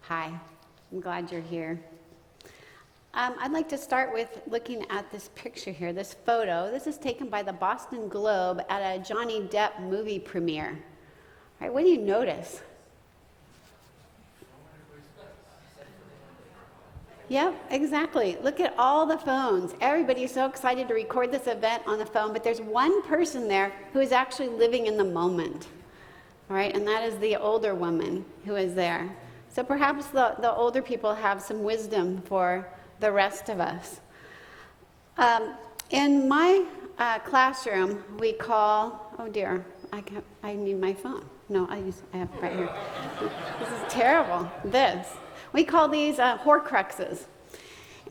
Hi, I'm glad you're here. I'd like to start with looking at this picture here, this photo. This is taken by the Boston Globe at a Johnny Depp movie premiere. All right, what do you notice? Yep, exactly. Look at all the phones. Everybody's so excited to record this event on the phone, but there's one person there who is actually living in the moment. All right, and that is the older woman who is there. So perhaps the older people have some wisdom for the rest of us. In my classroom, we call, oh dear, I need my phone. No, I have it right here. This is terrible, this. We call these Horcruxes.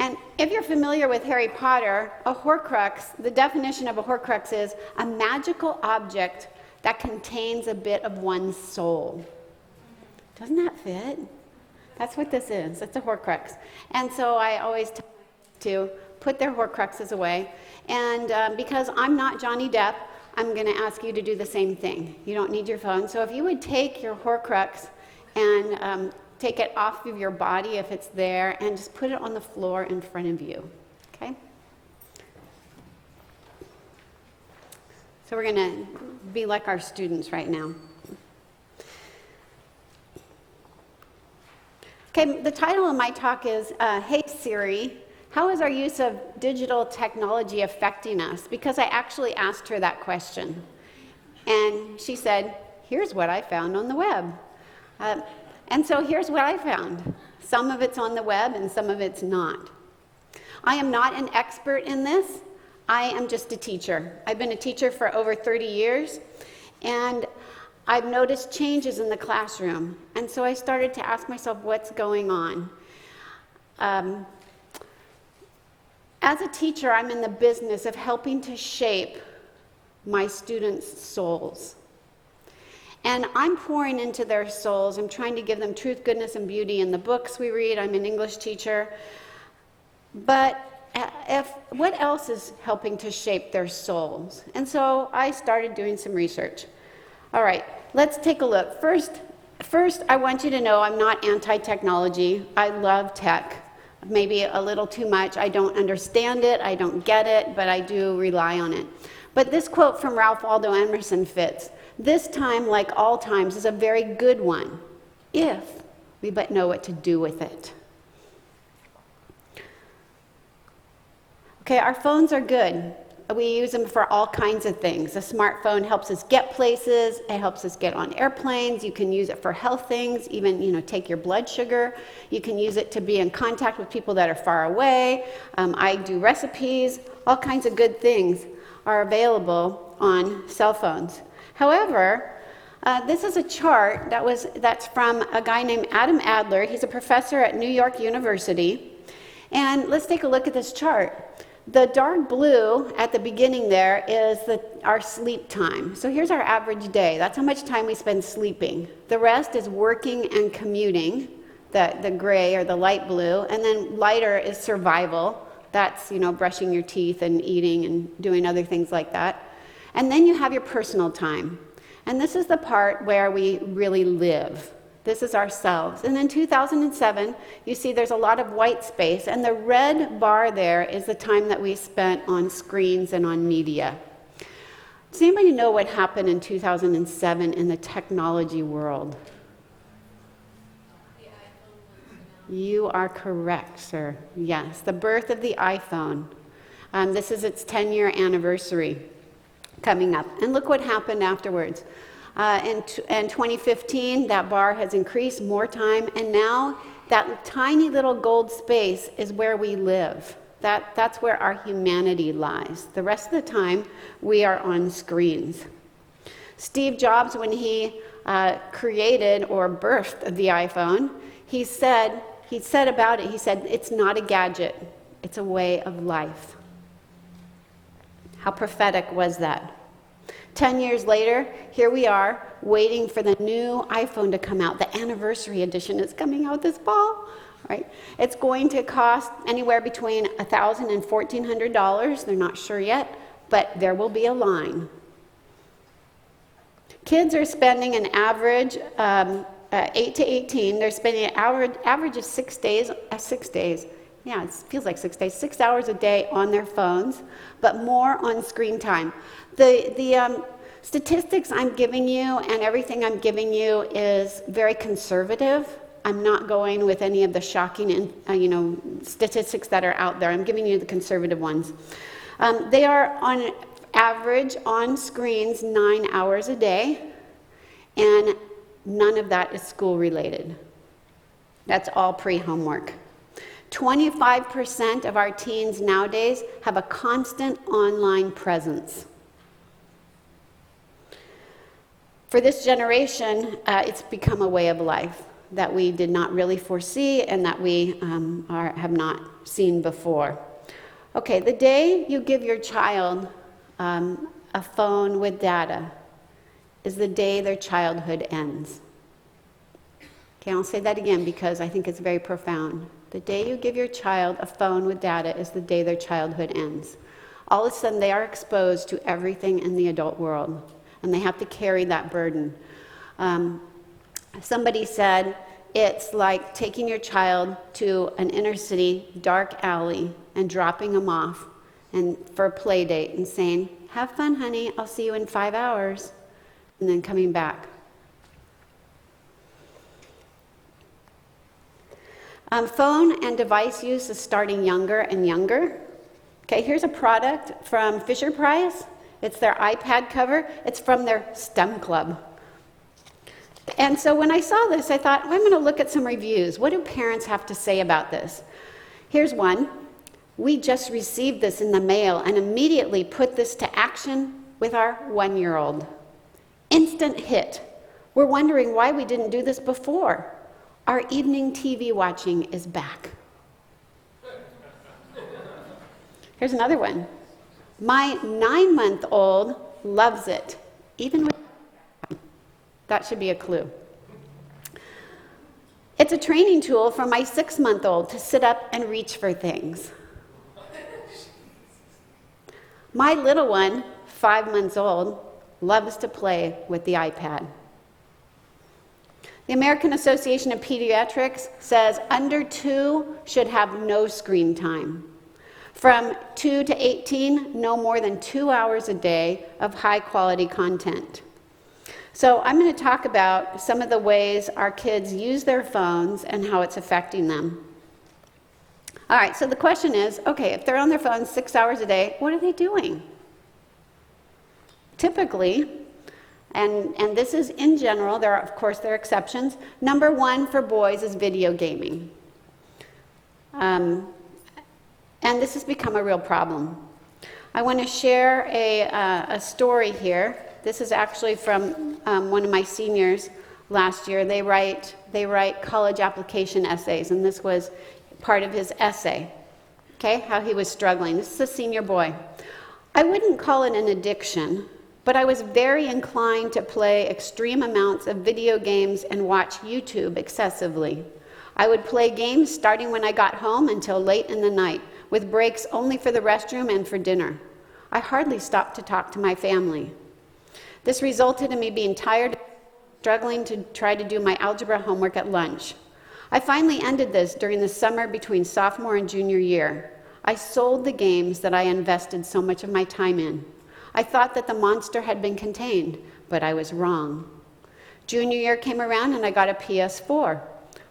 And if you're familiar with Harry Potter, a Horcrux, the definition of a Horcrux is a magical object that contains a bit of one's soul. Doesn't that fit? That's what this is. It's a Horcrux. And so I always tell them to put their Horcruxes away. And because I'm not Johnny Depp, I'm going to ask you to do the same thing. You don't need your phone. So if you would take your Horcrux and take it off of your body if it's there, and just put it on the floor in front of you. Okay? So we're going to be like our students right now. Okay, the title of my talk is, Hey Siri, how is our use of digital technology affecting us? Because I actually asked her that question. And she said, here's what I found on the web. And so here's what I found. Some of it's on the web and some of it's not. I am not an expert in this. I am just a teacher. I've been a teacher for over 30 years, and I've noticed changes in the classroom. And so I started to ask myself, what's going on? As a teacher, I'm in the business of helping to shape my students' souls. And I'm pouring into their souls. I'm trying to give them truth, goodness, and beauty in the books we read. I'm an English teacher. But what else is helping to shape their souls? And so I started doing some research. All right, let's take a look. First, I want you to know I'm not anti-technology. I love tech. Maybe a little too much. I don't understand it. I don't get it, but I do rely on it. But this quote from Ralph Waldo Emerson fits. This time, like all times, is a very good one, if we but know what to do with it. Okay, our phones are good. We use them for all kinds of things. A smartphone helps us get places. It helps us get on airplanes. You can use it for health things, even, take your blood sugar. You can use it to be in contact with people that are far away. I do recipes. All kinds of good things are available on cell phones. However, this is a chart that's from a guy named Adam Adler. He's a professor at New York University. And let's take a look at this chart. The dark blue at the beginning there is our sleep time. So here's our average day. That's how much time we spend sleeping. The rest is working and commuting, the gray or the light blue. And then lighter is survival. That's, brushing your teeth and eating and doing other things like that. And then you have your personal time. And this is the part where we really live. This is ourselves. And in 2007, you see there's a lot of white space, and the red bar there is the time that we spent on screens and on media. Does anybody know what happened in 2007 in the technology world? You are correct, sir. Yes, the birth of the iPhone. This is its 10-year anniversary coming up. And look what happened afterwards. In 2015, that bar has increased more time, and now that tiny little gold space is where we live. That's where our humanity lies. The rest of the time, we are on screens. Steve Jobs, when he created or birthed the iPhone, he said about it, it's not a gadget, it's a way of life. How prophetic was that? 10 years later, here we are waiting for the new iPhone to come out. The anniversary edition is coming out this fall, right? It's going to cost anywhere between $1,000 and $1,400. They're not sure yet, but there will be a line. Kids are spending an average 8 to 18, they're spending an average of 6 days, 6 days, yeah, it feels like 6 days, 6 hours a day on their phones, but more on screen time. The statistics I'm giving you and everything I'm giving you is very conservative. I'm not going with any of the shocking statistics that are out there. I'm giving you the conservative ones. They are on average on screens 9 hours a day, and none of that is school related. That's all pre-homework. 25% of our teens nowadays have a constant online presence. For this generation, it's become a way of life that we did not really foresee and that we have not seen before. Okay, the day you give your child a phone with data is the day their childhood ends. Okay, I'll say that again because I think it's very profound. The day you give your child a phone with data is the day their childhood ends. All of a sudden, they are exposed to everything in the adult world, and they have to carry that burden. Somebody said, it's like taking your child to an inner city dark alley and dropping them off and for a play date and saying, have fun, honey, I'll see you in 5 hours, and then coming back. Phone and device use is starting younger and younger. Okay, here's a product from Fisher-Price. It's their iPad cover. It's from their STEM club. And so when I saw this, I thought, well, I'm going to look at some reviews. What do parents have to say about this? Here's one. We just received this in the mail and immediately put this to action with our 1-year-old. Instant hit. We're wondering why we didn't do this before. Our evening TV watching is back. Here's another one. My 9-month-old loves it, even with... That should be a clue. It's a training tool for my 6-month-old to sit up and reach for things. My little one, 5 months old, loves to play with the iPad. The American Association of Pediatrics says under 2 should have no screen time. From 2 to 18, no more than 2 hours a day of high-quality content. So I'm going to talk about some of the ways our kids use their phones and how it's affecting them. All right, so the question is, okay, if they're on their phones 6 hours a day, what are they doing? Typically, and this is in general, there are exceptions. Number 1 for boys is video gaming. And this has become a real problem. I want to share a story here. This is actually from one of my seniors last year. They write college application essays, and this was part of his essay, okay, how he was struggling. This is a senior boy. I wouldn't call it an addiction, but I was very inclined to play extreme amounts of video games and watch YouTube excessively. I would play games starting when I got home until late in the night, with breaks only for the restroom and for dinner. I hardly stopped to talk to my family. This resulted in me being tired, struggling to try to do my algebra homework at lunch. I finally ended this during the summer between sophomore and junior year. I sold the games that I invested so much of my time in. I thought that the monster had been contained, but I was wrong. Junior year came around and I got a PS4.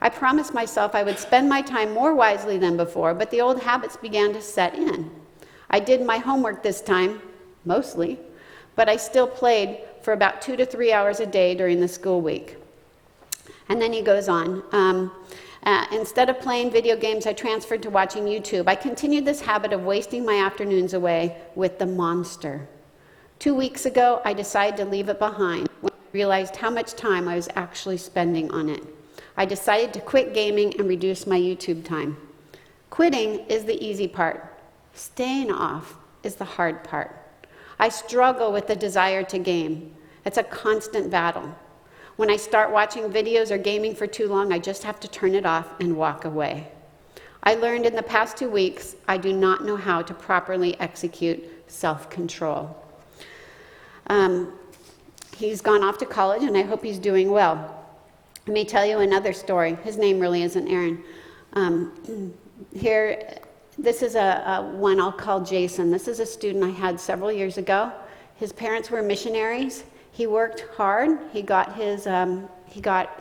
I promised myself I would spend my time more wisely than before, but the old habits began to set in. I did my homework this time, mostly, but I still played for about 2 to 3 hours a day during the school week. And then he goes on. Instead of playing video games, I transferred to watching YouTube. I continued this habit of wasting my afternoons away with the monster. 2 weeks ago, I decided to leave it behind when I realized how much time I was actually spending on it. I decided to quit gaming and reduce my YouTube time. Quitting is the easy part. Staying off is the hard part. I struggle with the desire to game. It's a constant battle. When I start watching videos or gaming for too long, I just have to turn it off and walk away. I learned in the past 2 weeks, I do not know how to properly execute self-control. He's gone off to college, and I hope he's doing well. Let me tell you another story. His name really isn't Aaron. This is a one I'll call Jason. This is a student I had several years ago. His parents were missionaries. He worked hard. He got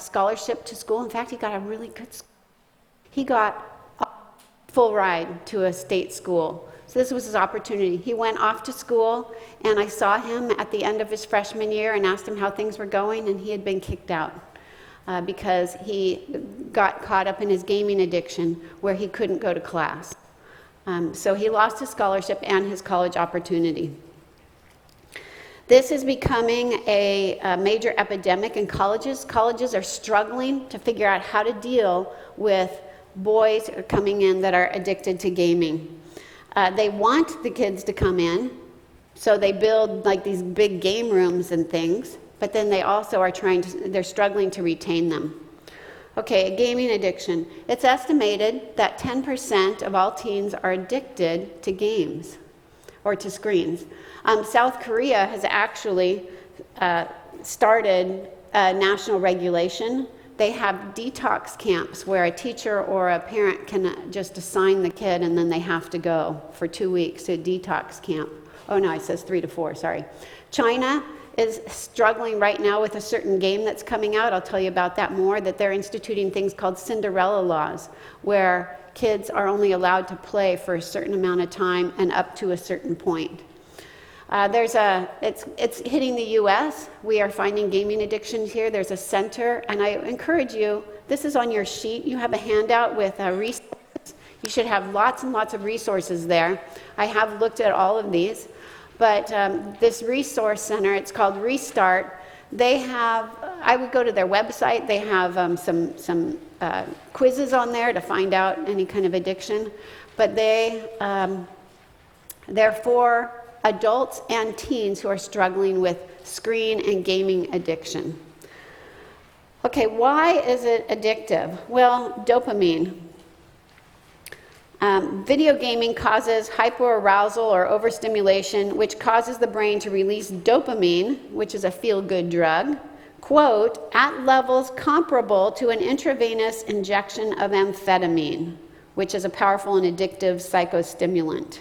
scholarship to school. In fact, he got a really good school. He got a full ride to a state school. So this was his opportunity. He went off to school, and I saw him at the end of his freshman year and asked him how things were going, and he had been kicked out because he got caught up in his gaming addiction where he couldn't go to class. So he lost his scholarship and his college opportunity. This is becoming a major epidemic in colleges. Colleges are struggling to figure out how to deal with boys coming in that are addicted to gaming. They want the kids to come in, so they build like these big game rooms and things, but then they also are they're struggling to retain them. Okay, gaming addiction. It's estimated that 10% of all teens are addicted to games or to screens. South Korea has actually started a national regulation. They have detox camps where a teacher or a parent can just assign the kid and then they have to go for 2 weeks to a detox camp. Oh no, it says 3 to 4, sorry. China is struggling right now with a certain game that's coming out. I'll tell you about that more, that they're instituting things called Cinderella laws, where kids are only allowed to play for a certain amount of time and up to a certain point. It's hitting the U.S. We are finding gaming addictions here. There's a center, and I encourage you, this is on your sheet. You have a handout with resources. You should have lots and lots of resources there. I have looked at all of these. But this resource center, it's called Restart. They have, I would go to their website. They have some quizzes on there to find out any kind of addiction. But they're for adults and teens who are struggling with screen and gaming addiction. Okay, why is it addictive? Well, dopamine. Video gaming causes hyperarousal or overstimulation, which causes the brain to release dopamine, which is a feel-good drug, quote, at levels comparable to an intravenous injection of amphetamine, which is a powerful and addictive psychostimulant.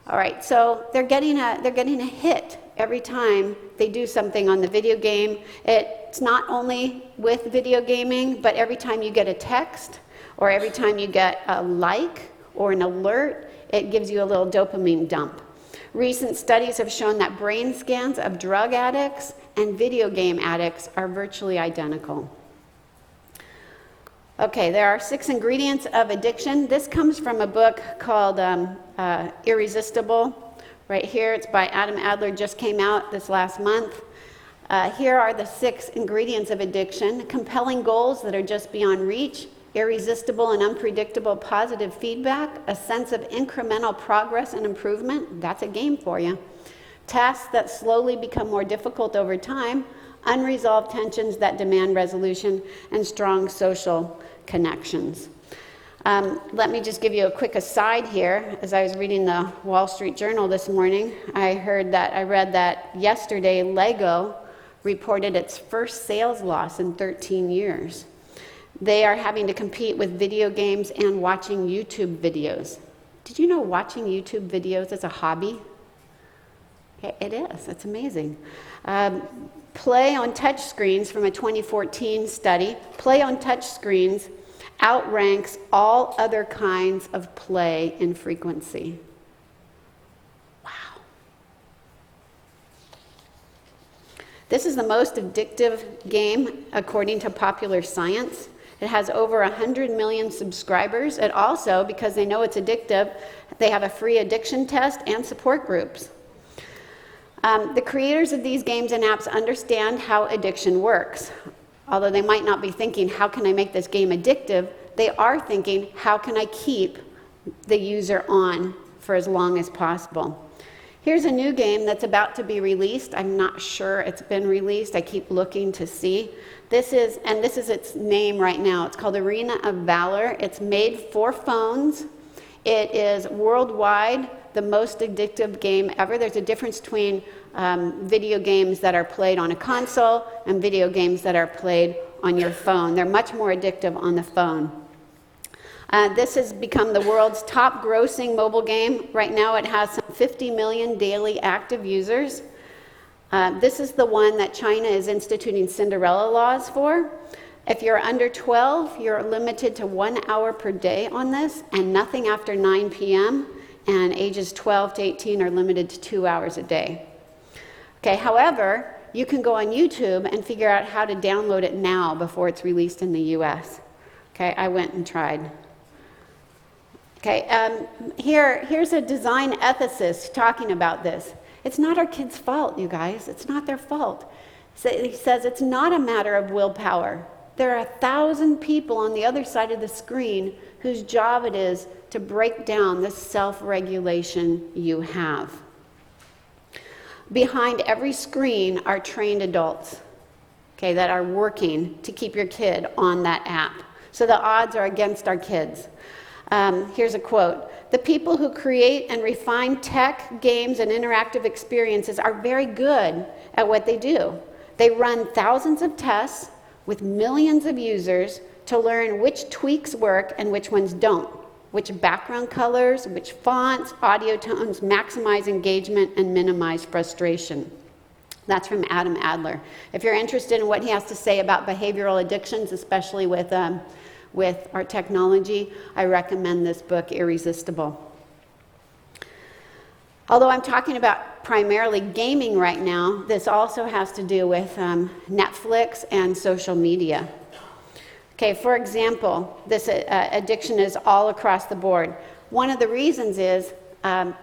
All right, so they're getting a hit every time they do something on the video game. It's not only with video gaming, but every time you get a text, or every time you get a like or an alert, it gives you a little dopamine dump. Recent studies have shown that brain scans of drug addicts and video game addicts are virtually identical. Okay, there are 6 ingredients of addiction. This comes from a book called Irresistible. Right here, it's by Adam Adler, just came out this last month. Here are the 6 ingredients of addiction: compelling goals that are just beyond reach, irresistible and unpredictable positive feedback, a sense of incremental progress and improvement, that's a game for you, tasks that slowly become more difficult over time, unresolved tensions that demand resolution, and strong social connections. Let me just give you a quick aside here. As I was reading the Wall Street Journal this morning, I read that yesterday Lego reported its first sales loss in 13 years. They are having to compete with video games and watching YouTube videos. Did you know watching YouTube videos is a hobby? It is. It's amazing. Play on touchscreens from a 2014 study. Play on touchscreens outranks all other kinds of play in frequency. Wow. This is the most addictive game according to Popular Science. It has over 100 million subscribers. It also, because they know it's addictive, they have a free addiction test and support groups. The creators of these games and apps understand how addiction works. Although they might not be thinking, how can I make this game addictive? They are thinking, how can I keep the user on for as long as possible? Here's a new game that's about to be released. I'm not sure it's been released. I keep looking to see. This is its name right now. It's called Arena of Valor. It's made for phones. It is worldwide the most addictive game ever. There's a difference between video games that are played on a console and video games that are played on your phone. They're much more addictive on the phone. This has become the world's top grossing mobile game. Right now it has some 50 million daily active users. This is the one that China is instituting Cinderella laws for. If you're under 12, you're limited to 1 hour per day on this, and nothing after 9 p.m., and ages 12 to 18 are limited to 2 hours a day. Okay, however, you can go on YouTube and figure out how to download it now before it's released in the US. Okay, I went and tried. Okay, here's a design ethicist talking about this. It's not our kids' fault, you guys. It's not their fault. So he says it's not a matter of willpower. There are 1,000 people on the other side of the screen whose job it is to break down the self-regulation you have. Behind every screen are trained adults, okay, that are working to keep your kid on that app. So the odds are against our kids. Here's a quote. The people who create and refine tech, games, and interactive experiences are very good at what they do. They run thousands of tests with millions of users to learn which tweaks work and which ones don't, which background colors, which fonts, audio tones maximize engagement and minimize frustration. That's from Adam Adler. If you're interested in what he has to say about behavioral addictions, especially with our technology, I recommend this book, Irresistible. Although I'm talking about primarily gaming right now, this also has to do with Netflix and social media. Okay, for example, this addiction is all across the board. One of the reasons is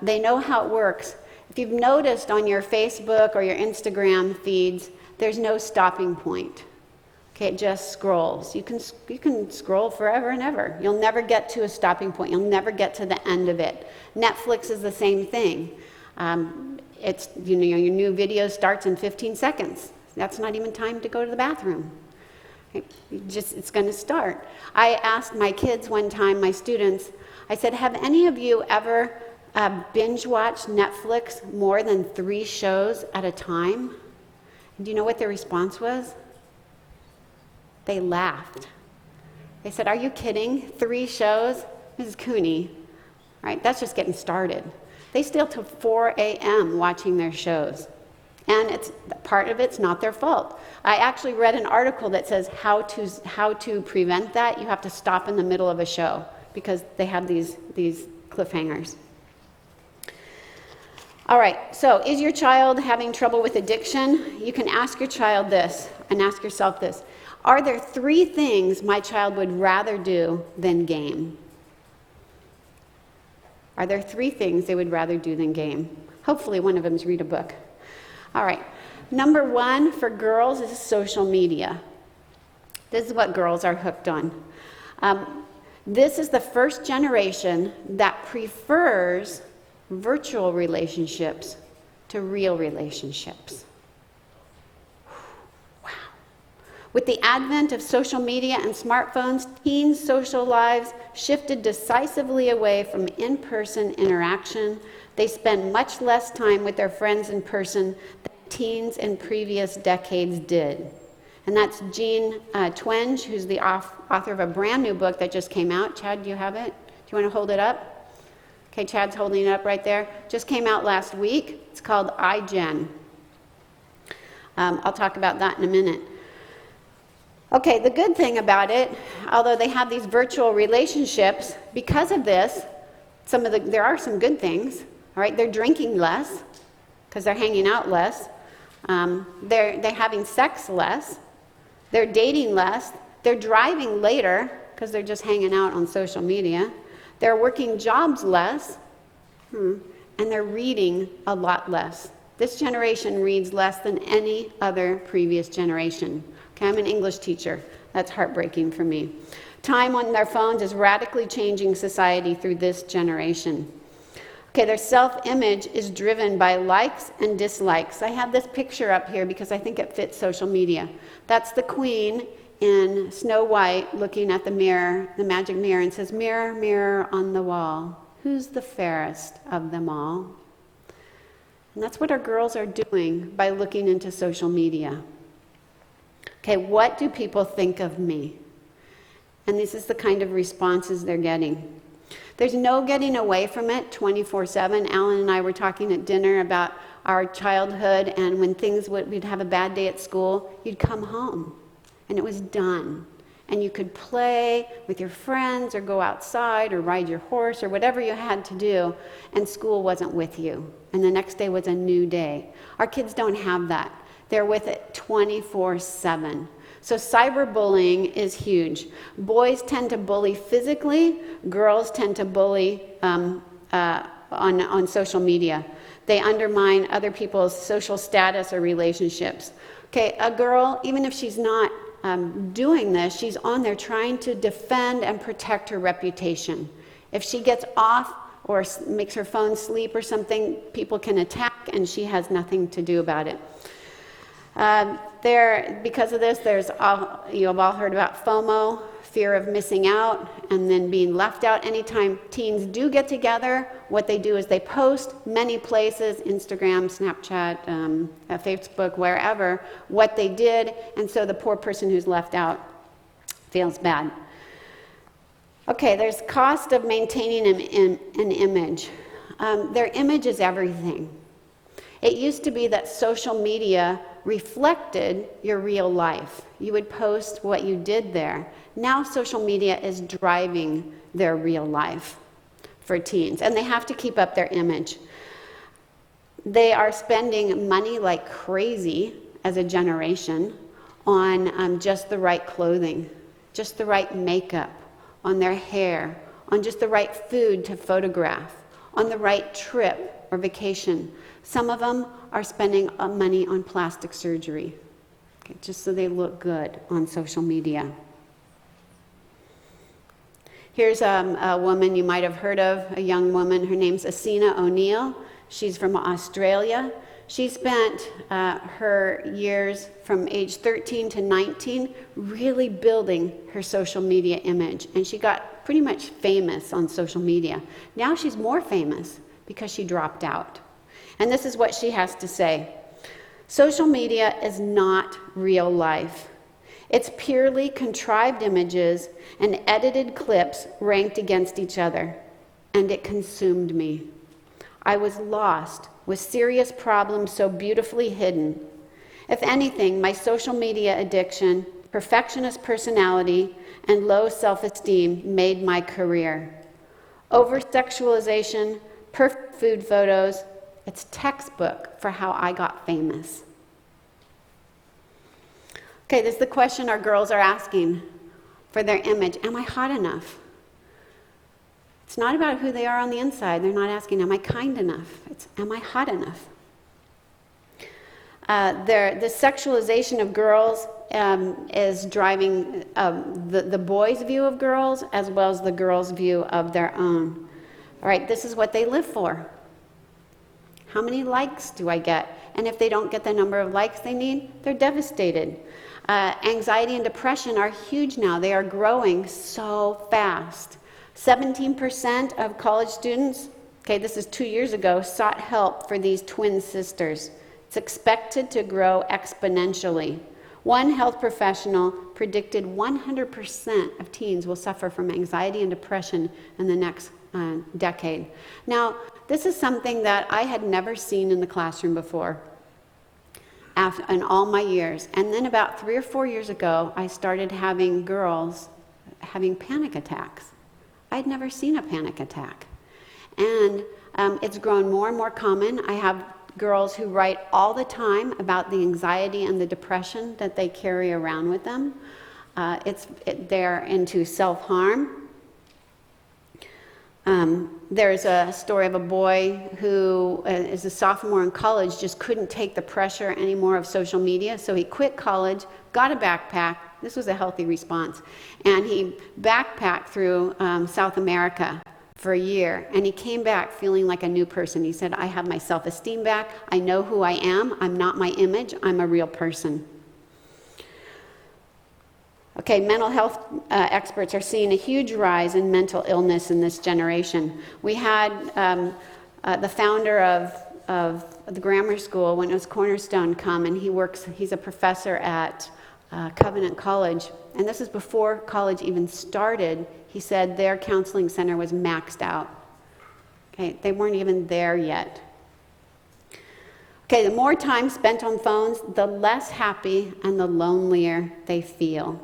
they know how it works. If you've noticed on your Facebook or your Instagram feeds, there's no stopping point. Okay, it just scrolls. You can scroll forever and ever. You'll never get to a stopping point. You'll never get to the end of it. Netflix is the same thing. It's your new video starts in 15 seconds. That's not even time to go to the bathroom. It's going to start. I asked my kids one time, my students, I said, have any of you ever binge watched Netflix more than 3 shows at a time? And do you know what their response was? They laughed. They said, are you kidding? 3 shows? Mrs. Cooney, right? That's just getting started. They stay till 4 a.m. watching their shows. And part of it's not their fault. I actually read an article that says how to prevent that. You have to stop in the middle of a show because they have these cliffhangers. All right, so is your child having trouble with addiction? You can ask your child this and ask yourself this. Are there 3 things my child would rather do than game? Are there 3 things they would rather do than game? Hopefully one of them is read a book. All right. Number 1 for girls is social media. This is what girls are hooked on. This is the first generation that prefers virtual relationships to real relationships. Wow. With the advent of social media and smartphones, teens' social lives shifted decisively away from in-person interaction. They spend much less time with their friends in person than teens in previous decades did. And that's Jean Twenge, who's the author of a brand new book that just came out. Chad, do you have it? Do you want to hold it up? Okay, Chad's holding it up right there. Just came out last week. It's called iGen. I'll talk about that in a minute. Okay, the good thing about it, although they have these virtual relationships, because of this, there are some good things. All right, they're drinking less because they're hanging out less. They're having sex less. They're dating less. They're driving later because they're just hanging out on social media. They're working jobs less, and they're reading a lot less. This generation reads less than any other previous generation. Okay, I'm an English teacher. That's heartbreaking for me. Time on their phones is radically changing society through this generation. Okay, their self-image is driven by likes and dislikes. I have this picture up here because I think it fits social media. That's the queen in Snow White looking at the mirror, the magic mirror, and says, "Mirror, mirror on the wall, who's the fairest of them all?" And that's what our girls are doing by looking into social media. Okay, what do people think of me? And this is the kind of responses they're getting. There's no getting away from it 24/7. Alan and I were talking at dinner about our childhood, and when we'd have a bad day at school, you'd come home, and it was done. And you could play with your friends or go outside or ride your horse or whatever you had to do, and school wasn't with you. And the next day was a new day. Our kids don't have that. They're with it 24/7. So cyberbullying is huge. Boys tend to bully physically. Girls tend to bully on social media. They undermine other people's social status or relationships. Okay, a girl, even if she's not doing this, she's on there trying to defend and protect her reputation. If she gets off or makes her phone sleep or something, people can attack, and she has nothing to do about it. Because of this, you've all heard about FOMO, fear of missing out, and then being left out. Anytime teens do get together, what they do is they post many places, Instagram, Snapchat, Facebook, wherever, what they did, and so the poor person who's left out feels bad. Okay, there's cost of maintaining an image. Their image is everything. It used to be that social media reflected your real life. You would post what you did there. Now social media is driving their real life for teens, and they have to keep up their image. They are spending money like crazy as a generation on just the right clothing, just the right makeup, on their hair, on just the right food to photograph, on the right trip or vacation. Some of them are spending money on plastic surgery, okay, just so they look good on social media. Here's a woman you might have heard of, a young woman. Her name's Asina O'Neill. She's from Australia. She spent her years from age 13 to 19 really building her social media image, and she got pretty much famous on social media. Now she's more famous because she dropped out. And this is what she has to say. Social media is not real life. It's purely contrived images and edited clips ranked against each other, and it consumed me. I was lost with serious problems so beautifully hidden. If anything, my social media addiction, perfectionist personality, and low self-esteem made my career. Over-sexualization, perfect food photos, it's textbook for how I got famous. Okay, this is the question our girls are asking for their image. Am I hot enough? It's not about who they are on the inside. They're not asking, am I kind enough? It's, am I hot enough? The sexualization of girls is driving the boys' view of girls as well as the girls' view of their own. All right, this is what they live for. How many likes do I get? And if they don't get the number of likes they need, they're devastated. Anxiety and depression are huge now. They are growing so fast. 17% of college students, okay, this is 2 years ago, sought help for these twin sisters. It's expected to grow exponentially. One health professional predicted 100% of teens will suffer from anxiety and depression in the next decade. Now, this is something that I had never seen in the classroom before in all my years. And then about 3 or 4 years ago, I started having girls having panic attacks. I'd never seen a panic attack. And it's grown more and more common. I have girls who write all the time about the anxiety and the depression that they carry around with them. They're into self-harm. There's a story of a boy who is a sophomore in college, just couldn't take the pressure anymore of social media, so he quit college, got a backpack. This was a healthy response. And he backpacked through South America for a year, and he came back feeling like a new person. He said, I have my self-esteem back. I know who I am. I'm not my image. I'm a real person. Okay, mental health experts are seeing a huge rise in mental illness in this generation. We had the founder of the grammar school when it was Cornerstone come, and he's a professor at Covenant College, and this is before college even started. He said their counseling center was maxed out. Okay, they weren't even there yet. Okay, the more time spent on phones, the less happy and the lonelier they feel.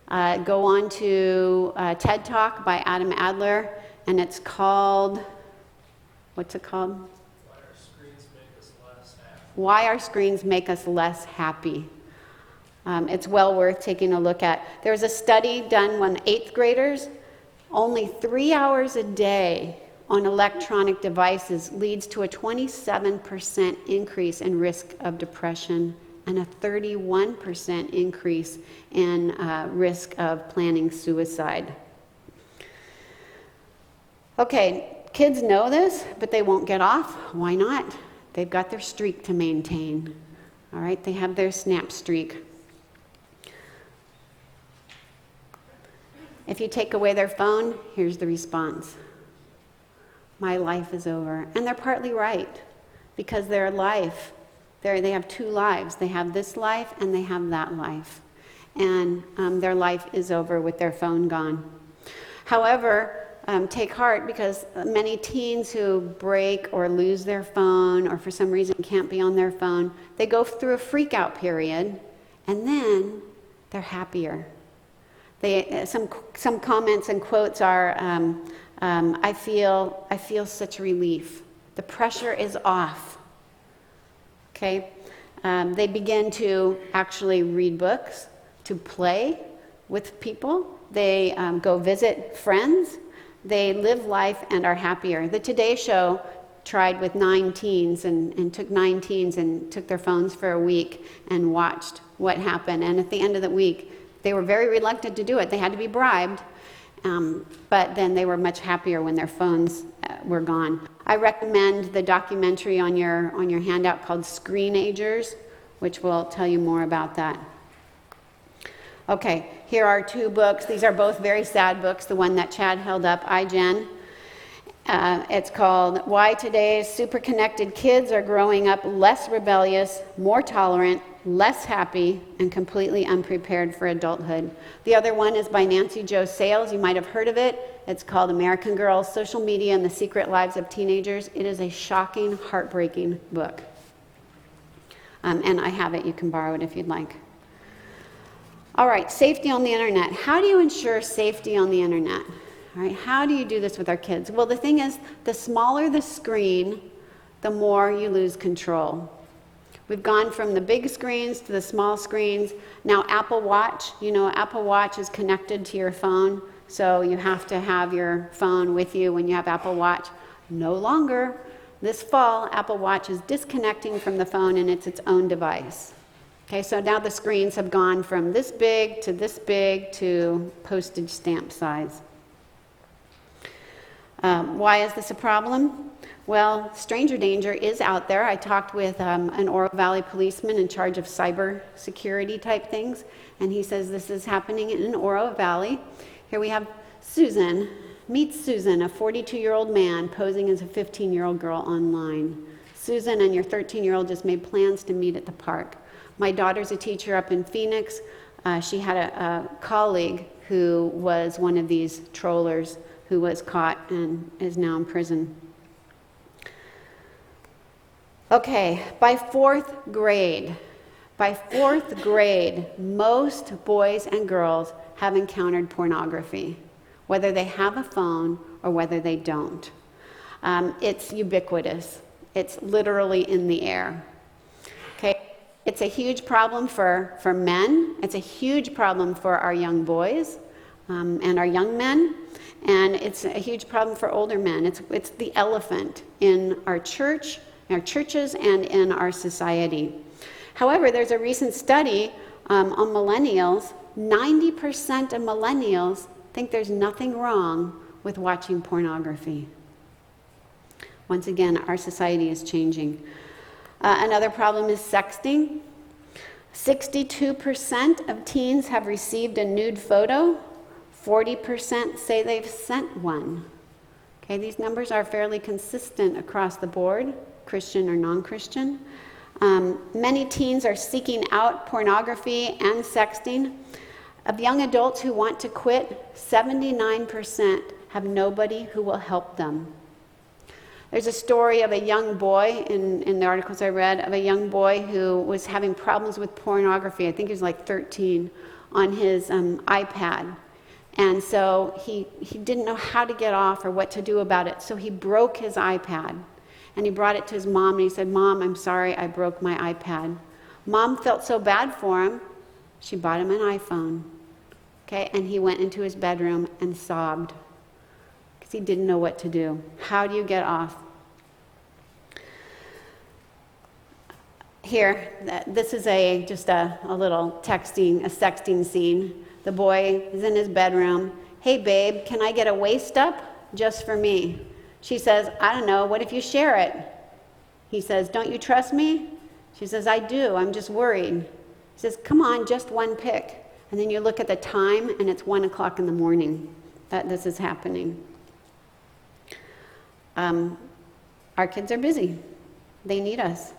Go on to TED Talk by Adam Adler, and it's called, what's it called? Why Our Screens Make Us Less Happy. Why Our Screens Make Us Less Happy. It's well worth taking a look at. There was a study done when 8th graders, only 3 hours a day on electronic devices leads to a 27% increase in risk of depression and a 31% increase in risk of planning suicide. Okay, kids know this, but they won't get off. Why not? They've got their streak to maintain. All right, they have their snap streak. If you take away their phone, here's the response. My life is over. And they're partly right, because their life, they have two lives. They have this life and they have that life. And their life is over with their phone gone. However, take heart, because many teens who break or lose their phone or for some reason can't be on their phone, they go through a freak out period and then they're happier. Some comments and quotes are, I feel such relief. The pressure is off. Okay? They begin to actually read books, to play with people. They go visit friends. They live life and are happier. The Today Show tried with 9 teens and took 9 teens and took their phones for a week and watched what happened. And at the end of the week, they were very reluctant to do it. They had to be bribed. But then they were much happier when their phones were gone. I recommend the documentary on your handout called Screenagers, which will tell you more about that. Okay, here are 2 books. These are both very sad books. The one that Chad held up, iGen. It's called Why Today's Super-Connected Kids Are Growing Up Less Rebellious, More Tolerant, Less Happy, and Completely Unprepared for Adulthood. The other one is by Nancy Jo Sales. You might have heard of it. It's called American Girls, Social Media, and the Secret Lives of Teenagers. It is a shocking, heartbreaking book. And I have it. You can borrow it if you'd like. All right, safety on the internet. How do you ensure safety on the internet? All right, how do you do this with our kids? Well, the thing is, the smaller the screen, the more you lose control. We've gone from the big screens to the small screens. Now Apple Watch, Apple Watch is connected to your phone, so you have to have your phone with you when you have Apple Watch. No longer. This fall, Apple Watch is disconnecting from the phone and it's its own device. Okay, so now the screens have gone from this big to postage stamp size. Why is this a problem? Well, stranger danger is out there. I talked with an Oro Valley policeman in charge of cyber security type things, and he says this is happening in Oro Valley. Here we have Susan. Meet Susan, a 42-year-old man posing as a 15-year-old girl online. Susan and your 13-year-old just made plans to meet at the park. My daughter's a teacher up in Phoenix. She had a colleague who was one of these trollers who was caught and is now in prison. Okay, by fourth grade, most boys and girls have encountered pornography, whether they have a phone or whether they don't. It's ubiquitous. It's literally in the air. Okay, it's a huge problem for men. It's a huge problem for our young boys and our young men. And it's a huge problem for older men. It's the elephant in our church, in our churches, and in our society. However, there's a recent study on millennials. 90% of millennials think there's nothing wrong with watching pornography. Once again, our society is changing. Another problem is sexting. 62% of teens have received a nude photo. 40% say they've sent one. Okay, these numbers are fairly consistent across the board, Christian or non-Christian. Many teens are seeking out pornography and sexting. Of young adults who want to quit, 79% have nobody who will help them. There's a story of a young boy, in the articles I read, of a young boy who was having problems with pornography. I think he was like 13, on his iPad. And so he didn't know how to get off or what to do about it. So he broke his iPad. And he brought it to his mom and he said, "Mom, I'm sorry I broke my iPad." Mom felt so bad for him, she bought him an iPhone. Okay, and he went into his bedroom and sobbed because he didn't know what to do. How do you get off? Here, this is just a little sexting scene. The boy is in his bedroom. "Hey babe, can I get a waist up just for me?" She says, "I don't know, what if you share it?" He says, "Don't you trust me?" She says, "I do, I'm just worried." He says, "Come on, just one pic." And then you look at the time and it's 1 o'clock in the morning that this is happening. Our kids are busy. They need us.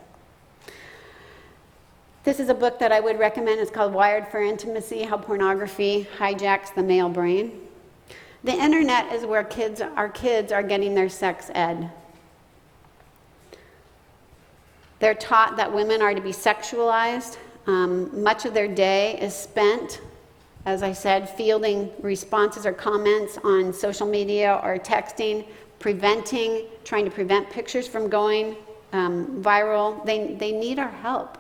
This is a book that I would recommend. It's called Wired for Intimacy: How Pornography Hijacks the Male Brain. The internet is where our kids are getting their sex ed. They're taught that women are to be sexualized. Much of their day is spent, as I said, fielding responses or comments on social media or texting, trying to prevent pictures from going viral. They need our help.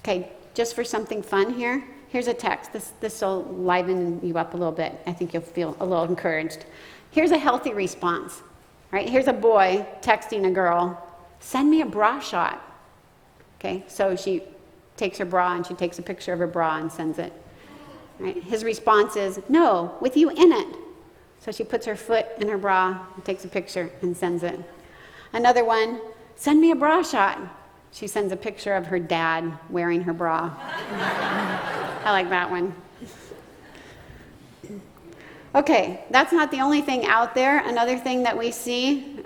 Okay, just for something fun here, here's a text. This will liven you up a little bit. I think you'll feel a little encouraged. Here's a healthy response. Right? Here's a boy texting a girl, "Send me a bra shot." Okay, so she takes her bra and she takes a picture of her bra and sends it. Right? His response is, "No, with you in it." So she puts her foot in her bra and takes a picture and sends it. Another one, "Send me a bra shot." She sends a picture of her dad wearing her bra. I like that one. Okay, that's not the only thing out there. Another thing that we see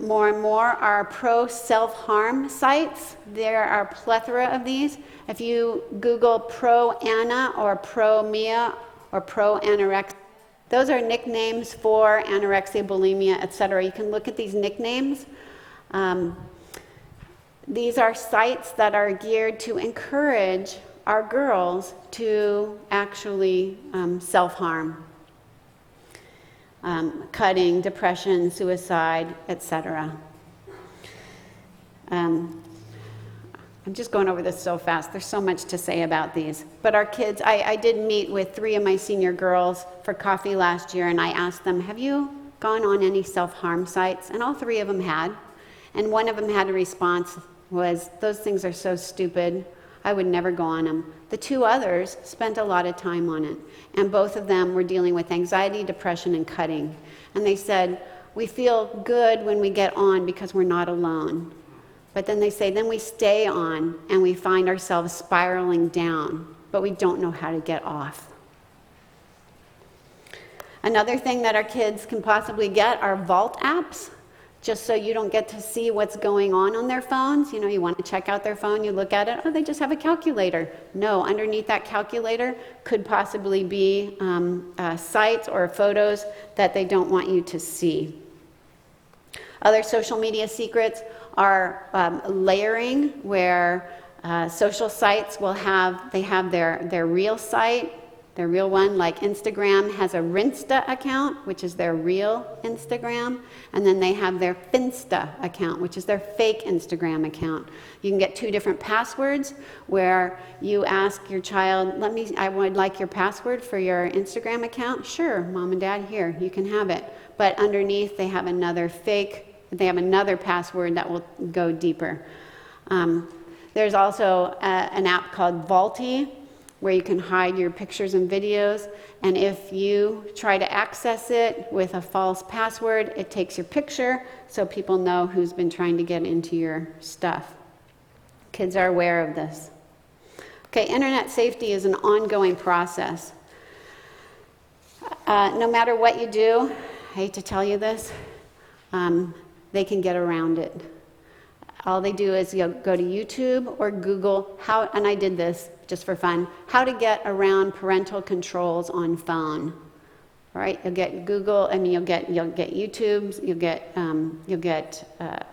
more and more are pro-self-harm sites. There are a plethora of these. If you Google pro-Anna or pro-Mia or pro-anorexia, those are nicknames for anorexia, bulimia, etc. You can look at these nicknames. These are sites that are geared to encourage our girls to actually self-harm. Cutting, depression, suicide, etc. I'm just going over this so fast. There's so much to say about these. But our kids, I did meet with 3 of my senior girls for coffee last year, and I asked them, "Have you gone on any self-harm sites?" And all 3 of them had. And one of them had a response was, "Those things are so stupid. I would never go on them." The 2 others spent a lot of time on it, and both of them were dealing with anxiety, depression, and cutting. And they said, "We feel good when we get on because we're not alone." But then they say, then we stay on and we find ourselves spiraling down, but we don't know how to get off. Another thing that our kids can possibly get are vault apps. Just so you don't get to see what's going on their phones. You know, you want to check out their phone, you look at it, oh, they just have a calculator. No, underneath that calculator could possibly be sites or photos that they don't want you to see. Other social media secrets are layering, where social sites will have their real site, their real one, like Instagram has a Rinsta account, which is their real Instagram, and then they have their Finsta account, which is their fake Instagram account. You can get 2 different passwords where you ask your child, I would like your password for your Instagram account. Sure, Mom and Dad, here, you can have it. But underneath they have another password that will go deeper. There's also an app called Vaulty, where you can hide your pictures and videos, and if you try to access it with a false password, it takes your picture so people know who's been trying to get into your stuff. Kids are aware of this. Okay, internet safety is an ongoing process. No matter what you do, I hate to tell you this, they can get around it. All they do is you'll go to YouTube or Google how, and I did this just for fun, how to get around parental controls on phone. All right, you'll get Google, you'll get YouTubes, you'll get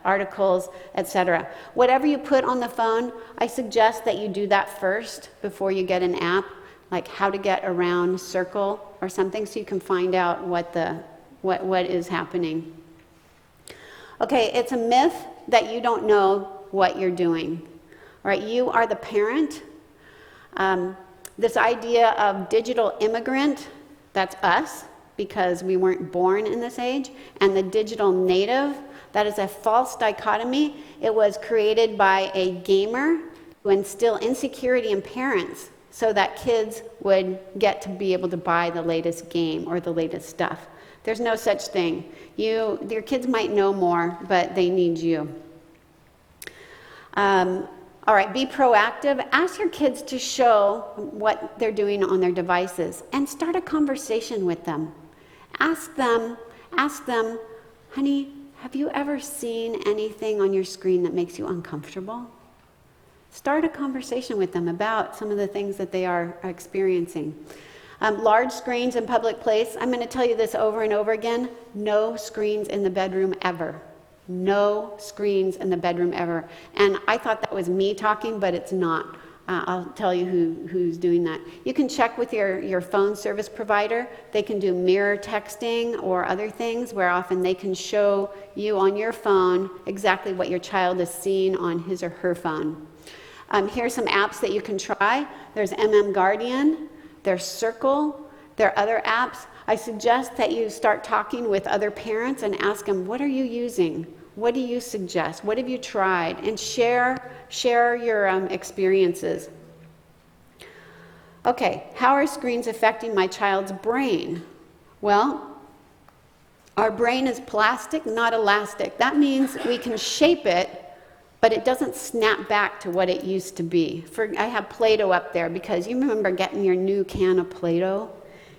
articles, etc. Whatever you put on the phone, I suggest that you do that first before you get an app, like how to get around Circle or something, so you can find out what is happening. Okay, it's a myth that you don't know what you're doing. All right, you are the parent. This idea of digital immigrant, that's us, because we weren't born in this age, and the digital native, that is a false dichotomy. It was created by a gamer to instill insecurity in parents so that kids would get to be able to buy the latest game or the latest stuff. There's no such thing. Your kids might know more, but they need you. All right, be proactive. Ask your kids to show what they're doing on their devices and start a conversation with them. Ask them, honey, have you ever seen anything on your screen that makes you uncomfortable? Start a conversation with them about some of the things that they are experiencing. Large screens in public place. I'm going to tell you this over and over again. No screens in the bedroom ever. No screens in the bedroom ever. And I thought that was me talking, but it's not. I'll tell you who's doing that. You can check with your phone service provider. They can do mirror texting or other things where often they can show you on your phone exactly what your child is seeing on his or her phone. Here's some apps that you can try. There's MM Guardian. There's Circle. There are other apps. I suggest that you start talking with other parents and ask them, what are you using? What do you suggest? What have you tried? And share your experiences. Okay, how are screens affecting my child's brain? Well, our brain is plastic, not elastic. That means we can shape it, but it doesn't snap back to what it used to be. I have Play-Doh up there because you remember getting your new can of Play-Doh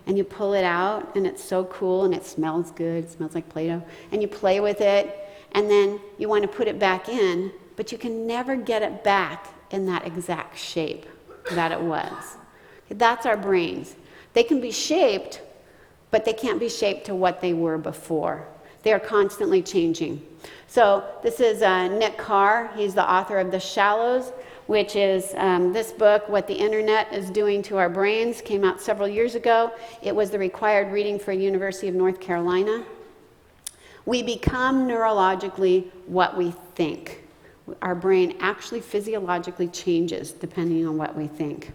and you pull it out and it's so cool and it smells good. It smells like Play-Doh. And you play with it and then you want to put it back in, but you can never get it back in that exact shape that it was. That's our brains. They can be shaped, but they can't be shaped to what they were before. They are constantly changing. So this is Nick Carr. He's the author of The Shallows, which is this book, What the Internet is Doing to Our Brains, came out several years ago. It was the required reading for University of North Carolina. We become neurologically what we think. Our brain actually physiologically changes depending on what we think.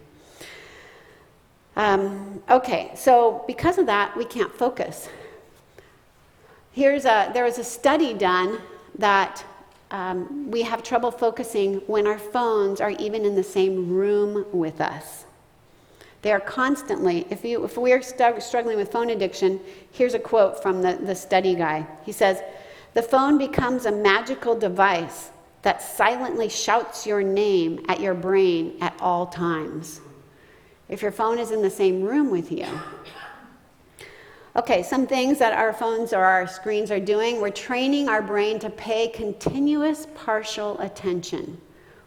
Okay, so because of that, we can't focus. There was a study done that we have trouble focusing when our phones are even in the same room with us. They are constantly, if we are struggling with phone addiction, here's a quote from the study guy. He says, "The phone becomes a magical device that silently shouts your name at your brain at all times." If your phone is in the same room with you. Okay, some things that our phones or our screens are doing, we're training our brain to pay continuous partial attention,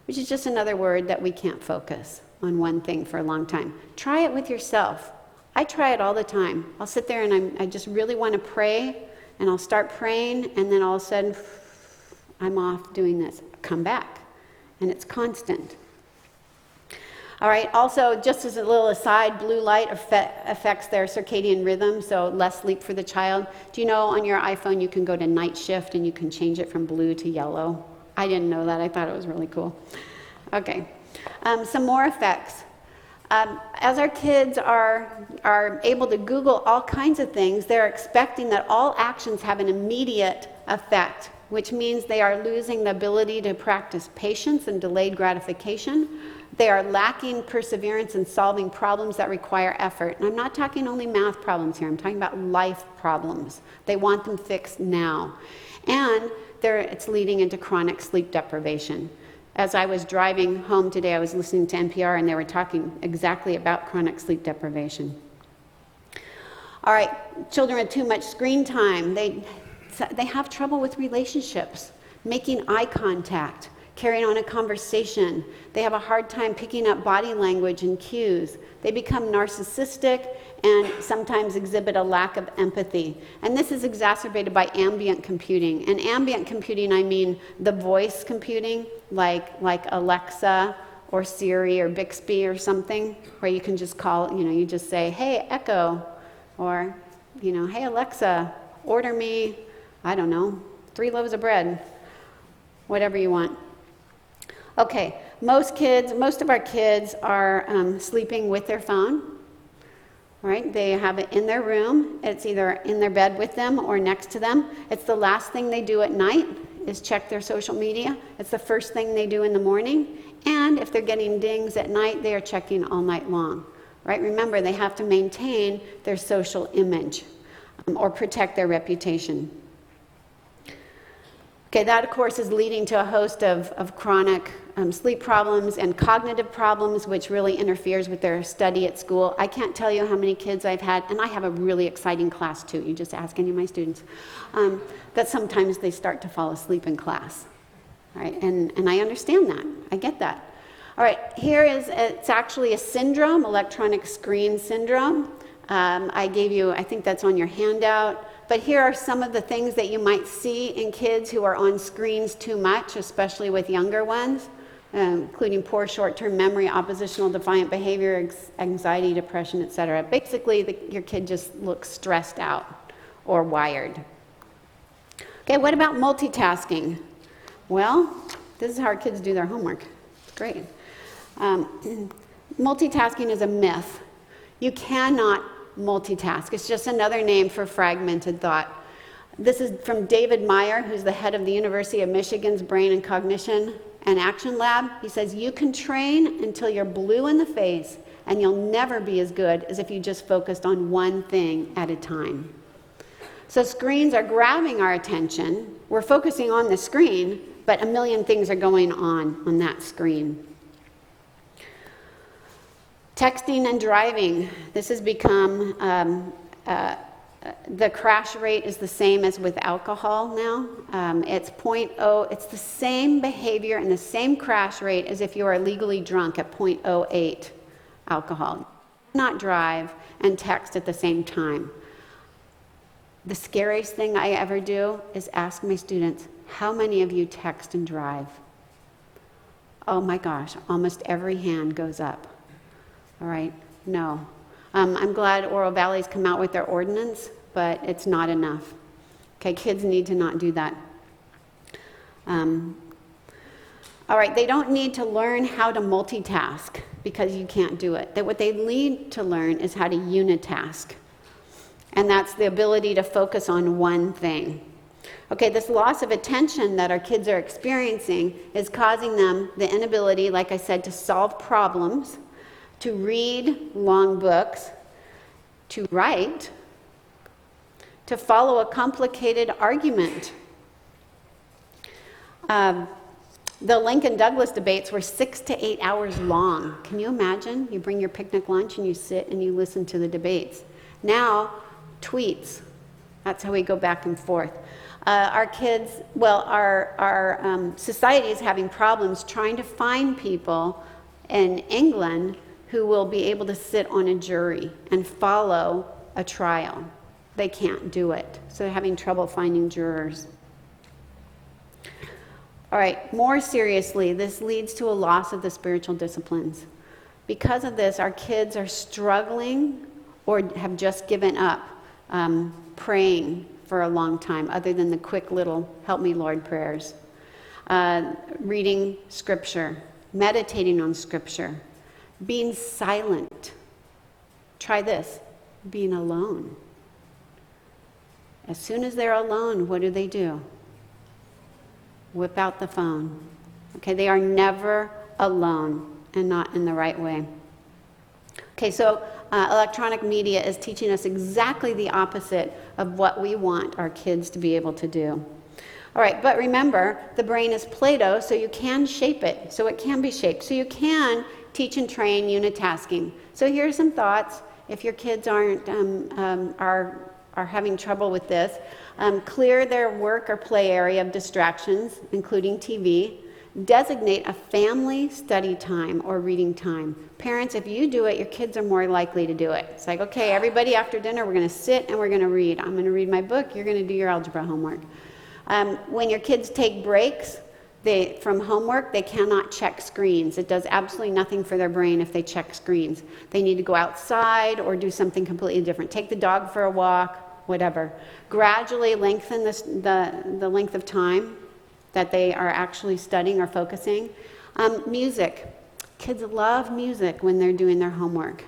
which is just another word that we can't focus on one thing for a long time. Try it with yourself. I try it all the time. I'll sit there and I just really want to pray, and I'll start praying, and then all of a sudden, I'm off doing this. Come back, and it's constant. All right, also, just as a little aside, blue light affects their circadian rhythm, so less sleep for the child. Do you know on your iPhone you can go to night shift and you can change it from blue to yellow? I didn't know that. I thought it was really cool. Okay, some more effects. As our kids are able to Google all kinds of things, they're expecting that all actions have an immediate effect, which means they are losing the ability to practice patience and delayed gratification. They are lacking perseverance in solving problems that require effort. And I'm not talking only math problems here. I'm talking about life problems. They want them fixed now. And it's leading into chronic sleep deprivation. As I was driving home today, I was listening to NPR, and they were talking exactly about chronic sleep deprivation. All right, children with too much screen time, they have trouble with relationships, making eye contact, carrying on a conversation. They have a hard time picking up body language and cues. They become narcissistic and sometimes exhibit a lack of empathy. And this is exacerbated by ambient computing. And ambient computing, I mean the voice computing, like Alexa or Siri or Bixby or something, where you can just call, you just say, hey, Echo, or, hey, Alexa, order me, I don't know, 3 loaves of bread, whatever you want. Okay, most of our kids are sleeping with their phone, right? They have it in their room. It's either in their bed with them or next to them. It's the last thing they do at night is check their social media. It's the first thing they do in the morning. And if they're getting dings at night, they are checking all night long, right? Remember, they have to maintain their social image or protect their reputation. Okay, that of course is leading to a host of chronic sleep problems and cognitive problems, which really interferes with their study at school. I can't tell you how many kids I've had, and I have a really exciting class too, you just ask any of my students, that sometimes they start to fall asleep in class, right? And I understand that, I get that. All right, it's actually a syndrome, electronic screen syndrome. I gave you, I think that's on your handout. But here are some of the things that you might see in kids who are on screens too much, especially with younger ones, including poor short-term memory, oppositional defiant behavior, anxiety, depression, etc. Basically, your kid just looks stressed out or wired. Okay, what about multitasking? Well, this is how our kids do their homework. It's great. Multitasking is a myth. You cannot multitask. It's just another name for fragmented thought. This is from David Meyer, who's the head of the University of Michigan's Brain and Cognition and Action Lab. He says, you can train until you're blue in the face, and you'll never be as good as if you just focused on one thing at a time. So screens are grabbing our attention. We're focusing on the screen, but a million things are going on that screen. Texting and driving. This has become, the crash rate is the same as with alcohol now. It's the same behavior and the same crash rate as if you are legally drunk at 0.08 alcohol. Not drive and text at the same time. The scariest thing I ever do is ask my students, how many of you text and drive? Oh my gosh, almost every hand goes up. All right, no. I'm glad Oro Valley's come out with their ordinance, but it's not enough. Okay, kids need to not do that. All right, they don't need to learn how to multitask because you can't do it. What they need to learn is how to unitask. And that's the ability to focus on one thing. Okay, this loss of attention that our kids are experiencing is causing them the inability, like I said, to solve problems, to read long books, to write, to follow a complicated argument. The Lincoln Douglas debates were 6 to 8 hours long. Can you imagine? You bring your picnic lunch and you sit and you listen to the debates. Now, tweets. That's how we go back and forth. Our society is having problems trying to find people in England who will be able to sit on a jury and follow a trial. They can't do it, so they're having trouble finding jurors. All right, more seriously, this leads to a loss of the spiritual disciplines. Because of this, our kids are struggling or have just given up praying for a long time, other than the quick little help me Lord prayers. Reading scripture, meditating on scripture, being silent. Try this, being alone. As soon as they're alone, what do? Whip out the phone. Okay, they are never alone and not in the right way. Okay, so electronic media is teaching us exactly the opposite of what we want our kids to be able to do. All right, but remember, the brain is Play-Doh, so you can shape it. So it can be shaped. So you can teach and train unitasking. So here are some thoughts. If your kids are having trouble with this, clear their work or play area of distractions, including TV. Designate a family study time or reading time. Parents, if you do it, your kids are more likely to do it. It's like, okay, everybody after dinner, we're going to sit and we're going to read. I'm going to read my book. You're going to do your algebra homework. When your kids take breaks from homework, they cannot check screens. It does absolutely nothing for their brain if they check screens. They need to go outside or do something completely different. Take the dog for a walk, whatever. Gradually lengthen the length of time that they are actually studying or focusing. Music. Kids love music when they're doing their homework.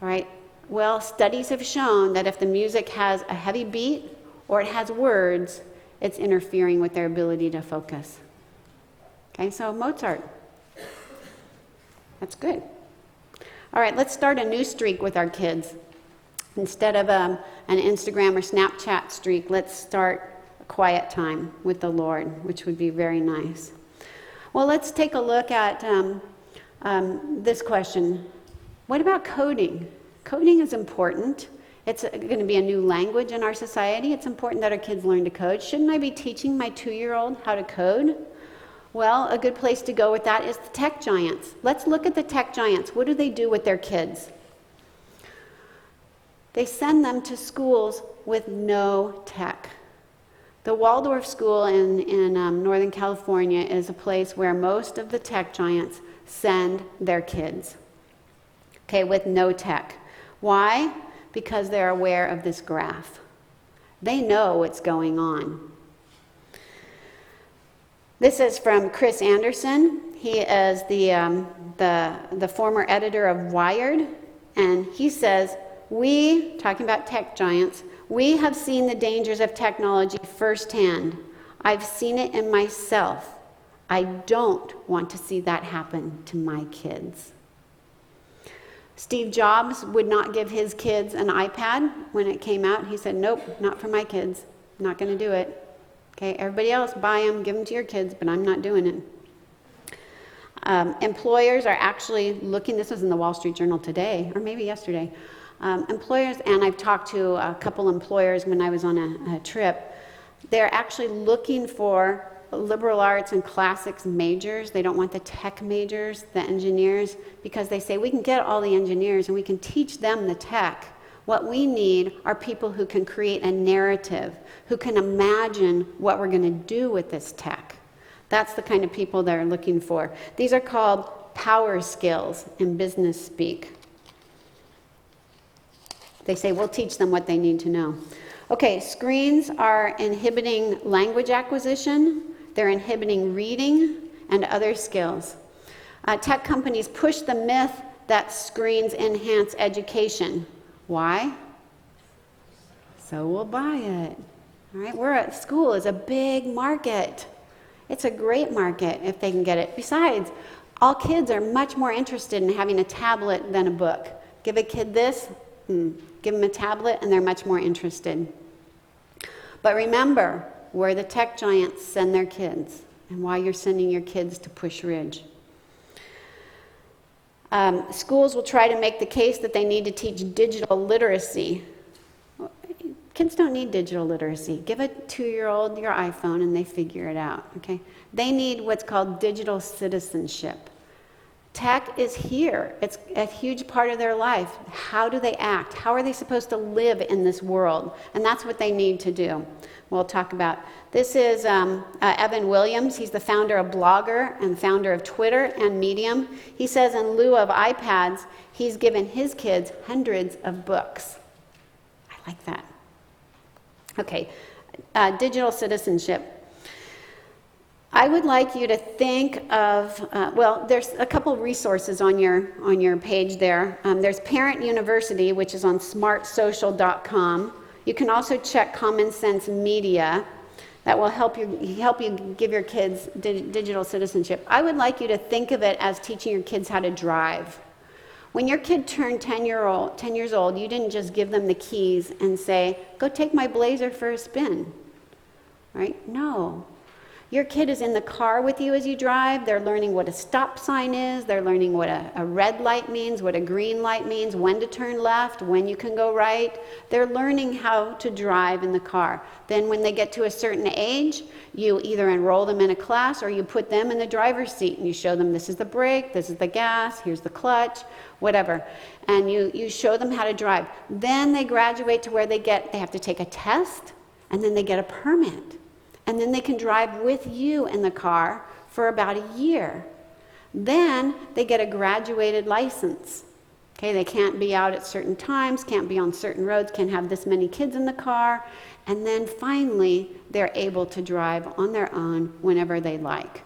All right? Well, studies have shown that if the music has a heavy beat or it has words, it's interfering with their ability to focus. Okay, so Mozart. That's good. All right, let's start a new streak with our kids. Instead of an Instagram or Snapchat streak, let's start quiet time with the Lord, which would be very nice. Well, let's take a look at this question. What about coding? Coding is important. It's going to be a new language in our society. It's important that our kids learn to code. Shouldn't I be teaching my 2-year-old how to code? Well, a good place to go with that is the tech giants. Let's look at the tech giants. What do they do with their kids? They send them to schools with no tech. The Waldorf School in Northern California is a place where most of the tech giants send their kids, okay, with no tech. Why? Because they're aware of this graph. They know what's going on. This is from Chris Anderson. He is the former editor of Wired, and he says, talking about tech giants, we have seen the dangers of technology firsthand. I've seen it in myself. I don't want to see that happen to my kids. Steve Jobs would not give his kids an iPad when it came out. He said, nope, not for my kids. I'm not going to do it. Okay, everybody else, buy them, give them to your kids, but I'm not doing it. Employers are actually looking, this was in the Wall Street Journal today, or maybe yesterday. Employers, and I've talked to a couple employers when I was on a trip, they're actually looking for liberal arts and classics majors. They don't want the tech majors, the engineers, because they say we can get all the engineers and we can teach them the tech. What we need are people who can create a narrative, who can imagine what we're going to do with this tech. That's the kind of people they're looking for. These are called power skills in business speak. They say we'll teach them what they need to know. Okay, screens are inhibiting language acquisition. They're inhibiting reading and other skills. Tech companies push the myth that screens enhance education. Why? So we'll buy it. All right, we're at school is a big market. It's a great market if they can get it. Besides, all kids are much more interested in having a tablet than a book. Give a kid this, give them a tablet, and they're much more interested. But remember, where the tech giants send their kids and why you're sending your kids to Push Ridge. Schools will try to make the case that they need to teach digital literacy. Kids don't need digital literacy. Give a 2-year-old your iPhone and they figure it out, okay? They need what's called digital citizenship. Tech is here. It's a huge part of their life. How do they act? How are they supposed to live in this world? And that's what they need to do. We'll talk about. This is Evan Williams. He's the founder of Blogger and founder of Twitter and Medium. He says in lieu of iPads, he's given his kids hundreds of books. I like that. Okay, digital citizenship. I would like you to think of, there's a couple resources on your page there. There's Parent University, which is on smartsocial.com. You can also check Common Sense Media. That will help you give your kids digital citizenship. I would like you to think of it as teaching your kids how to drive. When your kid turned 10 years old, you didn't just give them the keys and say, go take my Blazer for a spin, right? No. Your kid is in the car with you as you drive. They're learning what a stop sign is. They're learning what a red light means, what a green light means, when to turn left, when you can go right. They're learning how to drive in the car. Then when they get to a certain age, you either enroll them in a class or you put them in the driver's seat and you show them this is the brake, this is the gas, here's the clutch, whatever. And you show them how to drive. Then they graduate to where they have to take a test and then they get a permit. And then they can drive with you in the car for about a year. Then they get a graduated license. Okay, they can't be out at certain times, can't be on certain roads, can't have this many kids in the car. And then finally, they're able to drive on their own whenever they like.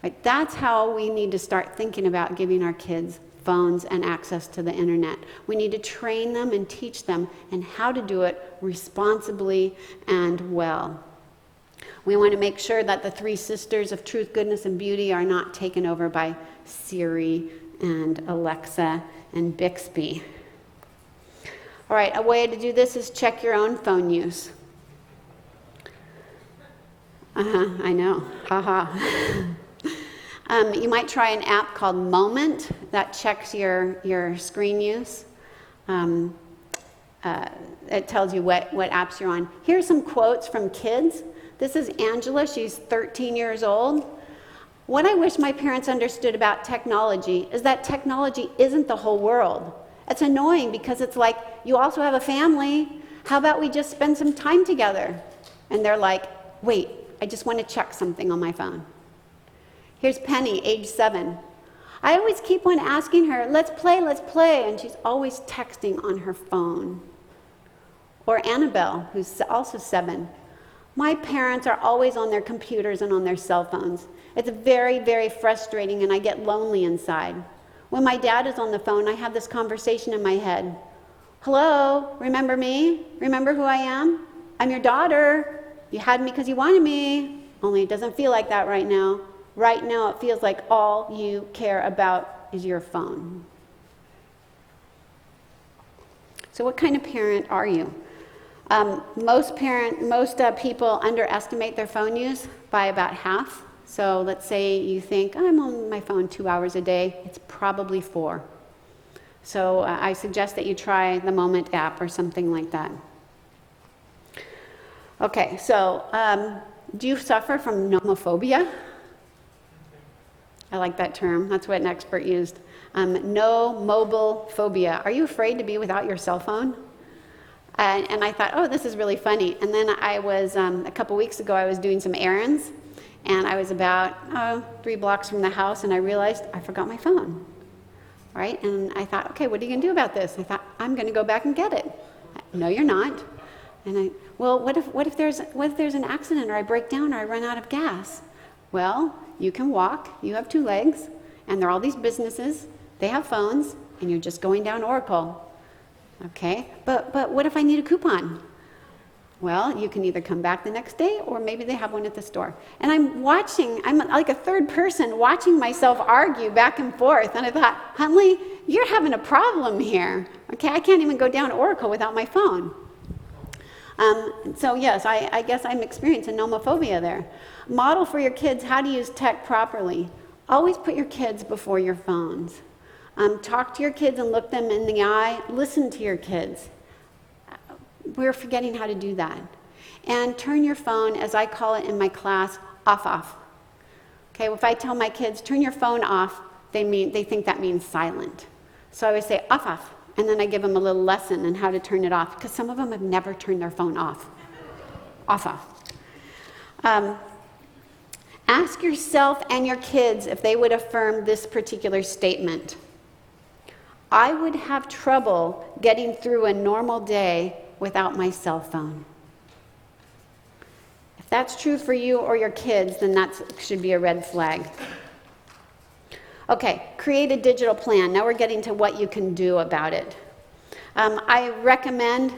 Right? That's how we need to start thinking about giving our kids phones and access to the internet. We need to train them and teach them and how to do it responsibly and well. We want to make sure that the three sisters of truth, goodness, and beauty are not taken over by Siri and Alexa and Bixby. All right, a way to do this is check your own phone use. I know. You might try an app called Moment that checks your screen use. It tells you what apps you're on. Here's some quotes from kids. This is Angela. She's 13 years old. What I wish my parents understood about technology is that technology isn't the whole world. It's annoying because it's like, you also have a family. How about we just spend some time together? And they're like, wait, I just want to check something on my phone. Here's Penny, age 7. I always keep on asking her, let's play, and she's always texting on her phone. Or Annabelle, who's also 7. My parents are always on their computers and on their cell phones. It's very, very frustrating, and I get lonely inside. When my dad is on the phone, I have this conversation in my head. Hello, remember me? Remember who I am? I'm your daughter. You had me because you wanted me. Only it doesn't feel like that right now. Right now, it feels like all you care about is your phone. So what kind of parent are you? Most people underestimate their phone use by about half. So let's say you think, I'm on my phone 2 hours a day. It's probably 4. So I suggest that you try the Moment app or something like that. Okay, so do you suffer from nomophobia? I like that term. That's what an expert used. No mobile phobia. Are you afraid to be without your cell phone? And I thought, oh, this is really funny. And then I was, a couple weeks ago, I was doing some errands. And I was about 3 blocks from the house, and I realized I forgot my phone. Right? And I thought, okay, what are you going to do about this? I thought, I'm going to go back and get it. No, you're not. And what if there's an accident, or I break down, or I run out of gas? Well, you can walk. You have 2 legs, and there are all these businesses. They have phones, and you're just going down Oracle. Okay, but what if I need a coupon? Well, you can either come back the next day, or maybe they have one at the store. And I'm like a third person watching myself argue back and forth. And I thought, Huntley, you're having a problem here. Okay, I can't even go down Oracle without my phone. So yes, I guess I'm experiencing nomophobia there. Model for your kids how to use tech properly. Always put your kids before your phones. Talk to your kids and look them in the eye. Listen to your kids. We're forgetting how to do that. And turn your phone, as I call it in my class, off. Okay, if I tell my kids, turn your phone off, they think that means silent. So I always say off. And then I give them a little lesson on how to turn it off, because some of them have never turned their phone off. Off. Ask yourself and your kids if they would affirm this particular statement. I would have trouble getting through a normal day without my cell phone. If that's true for you or your kids, then that should be a red flag. Okay, create a digital plan. Now we're getting to what you can do about it. I recommend,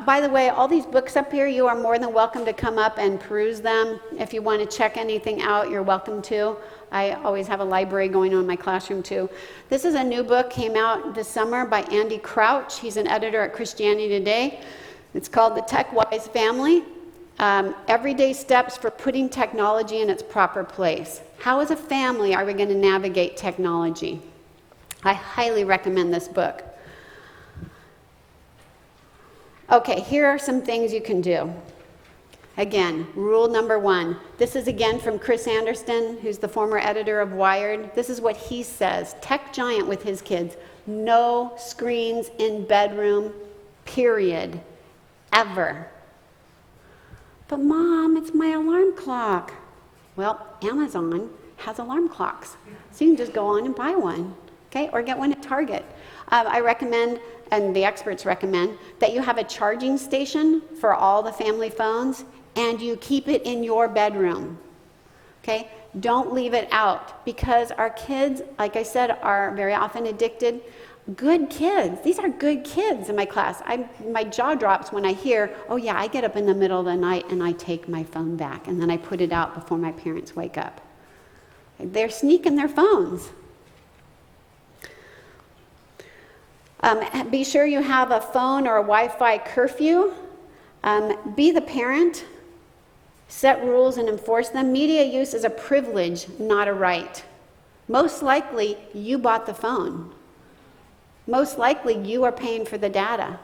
by the way, all these books up here, you are more than welcome to come up and peruse them. If you want to check anything out, you're welcome to. I always have a library going on in my classroom too. This is a new book, came out this summer by Andy Crouch. He's an editor at Christianity Today. It's called The Tech Wise Family. Everyday steps for putting technology in its proper place. How as a family are we going to navigate technology? I highly recommend this book. Okay, here are some things you can do. Again, rule number 1. This is again from Chris Anderson, who's the former editor of Wired. This is what he says, tech giant with his kids. No screens in bedroom, period, ever. But Mom, it's my alarm clock. Well, Amazon has alarm clocks, so you can just go on and buy one, okay? Or get one at Target. I recommend, and the experts recommend, that you have a charging station for all the family phones, and you keep it in your bedroom, okay? Don't leave it out, because our kids, like I said, are very often addicted. Good kids. These are good kids in my class. My jaw drops when I hear, oh yeah, I get up in the middle of the night and I take my phone back, and then I put it out before my parents wake up. They're sneaking their phones. Be sure you have a phone or a Wi-Fi curfew. Be the parent. Set rules and enforce them. Media use is a privilege, not a right. Most likely, you bought the phone. Most likely, you are paying for the data.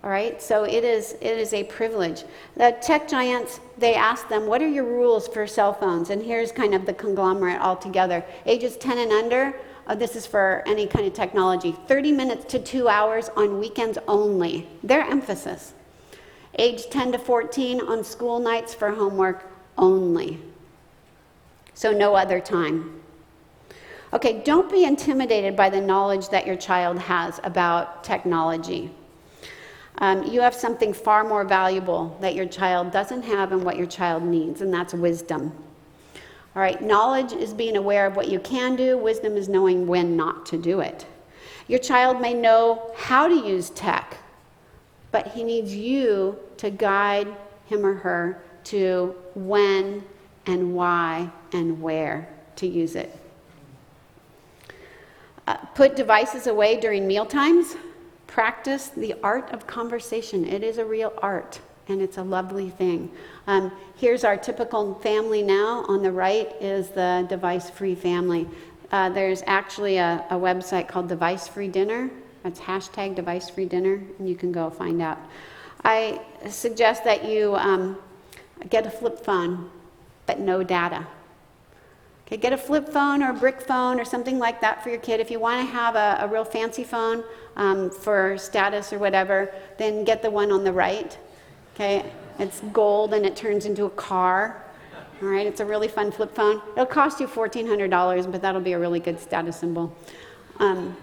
All right, so it is a privilege. The tech giants, they ask them, what are your rules for cell phones? And here's kind of the conglomerate altogether. Ages 10 and under, this is for any kind of technology, 30 minutes to 2 hours on weekends only. Their emphasis. Age 10 to 14 on school nights for homework only. So no other time. Okay, don't be intimidated by the knowledge that your child has about technology. You have something far more valuable that your child doesn't have and what your child needs, and that's wisdom. All right, knowledge is being aware of what you can do. Wisdom is knowing when not to do it. Your child may know how to use tech, but he needs you to guide him or her to when and why and where to use it. Put devices away during meal times. Practice the art of conversation. It is a real art, and it's a lovely thing. Here's our typical family now. On the right is the device-free family. There's actually a website called Device Free Dinner. That's hashtag Device Free Dinner, and you can go find out. I suggest that you get a flip phone, but no data. Okay, get a flip phone or a brick phone or something like that for your kid. If you want to have a real fancy phone for status or whatever, then get the one on the right. Okay, it's gold and it turns into a car. All right, it's a really fun flip phone. It'll cost you $1,400, but that'll be a really good status symbol. And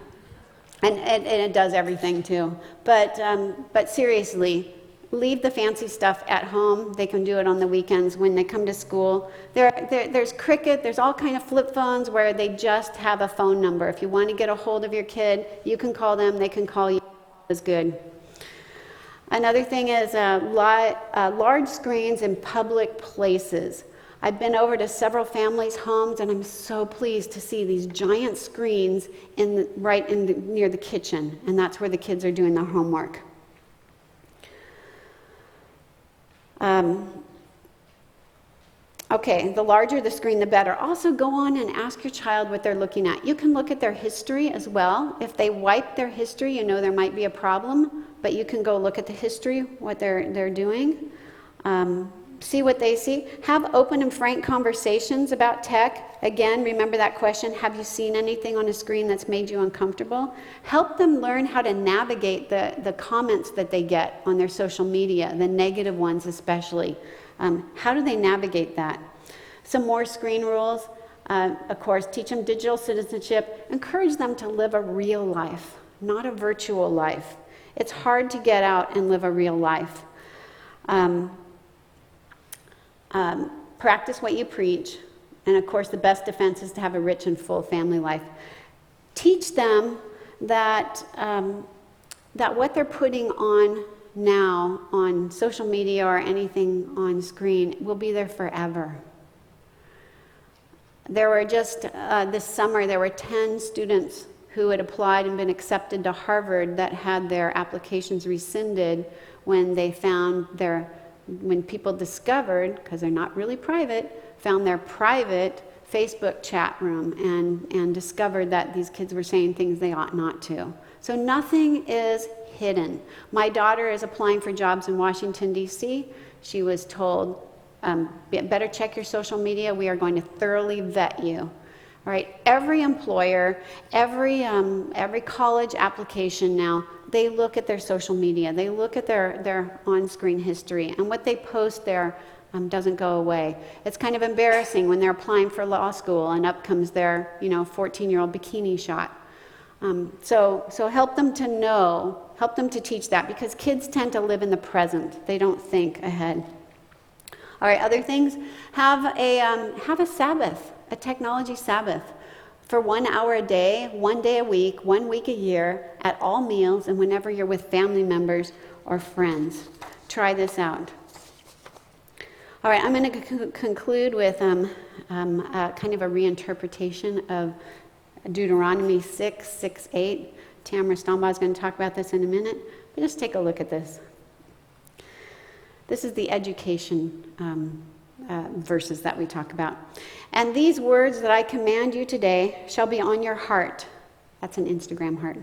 it does everything too. But seriously, leave the fancy stuff at home. They can do it on the weekends when they come to school. There's Cricket. There's all kind of flip phones where they just have a phone number. If you want to get a hold of your kid, you can call them. They can call you. It's good. Another thing is large screens in public places. I've been over to several families' homes, and I'm so pleased to see these giant screens near the kitchen, and that's where the kids are doing their homework. Okay, the larger the screen, the better. Also, go on and ask your child what they're looking at. You can look at their history as well. If they wipe their history, you know there might be a problem, but you can go look at the history, what they're doing. See what they see. Have open and frank conversations about tech. Again, remember that question, have you seen anything on a screen that's made you uncomfortable? Help them learn how to navigate the comments that they get on their social media, the negative ones especially. How do they navigate that? Some more screen rules. Of course, teach them digital citizenship. Encourage them to live a real life, not a virtual life. It's hard to get out and live a real life. Practice what you preach, and of course the best defense is to have a rich and full family life. Teach them that what they're putting on now on social media or anything on screen will be there forever. There were just this summer, there were 10 students who had applied and been accepted to Harvard that had their applications rescinded when they found their when people discovered, because they're not really private, found their private Facebook chat room and discovered that these kids were saying things they ought not to. So nothing is hidden. My daughter is applying for jobs in Washington, D.C. She was told, better check your social media. We are going to thoroughly vet you. All right, every employer, every college application now, they look at their social media. They look at their on-screen history, and what they post there doesn't go away. It's kind of embarrassing when they're applying for law school and up comes their 14-year-old bikini shot. So help them to know, help them to teach that, because kids tend to live in the present. They don't think ahead. All right, other things, have a Sabbath, a technology Sabbath for 1 hour a day, 1 day a week, 1 week a year, at all meals and whenever you're with family members or friends. Try this out. All right, I'm going to conclude with kind of a reinterpretation of Deuteronomy 6:8. Tamara Stombaugh is going to talk about this in a minute, but just take a look at this. This is the education verses that we talk about. And these words that I command you today shall be on your heart. That's an Instagram heart.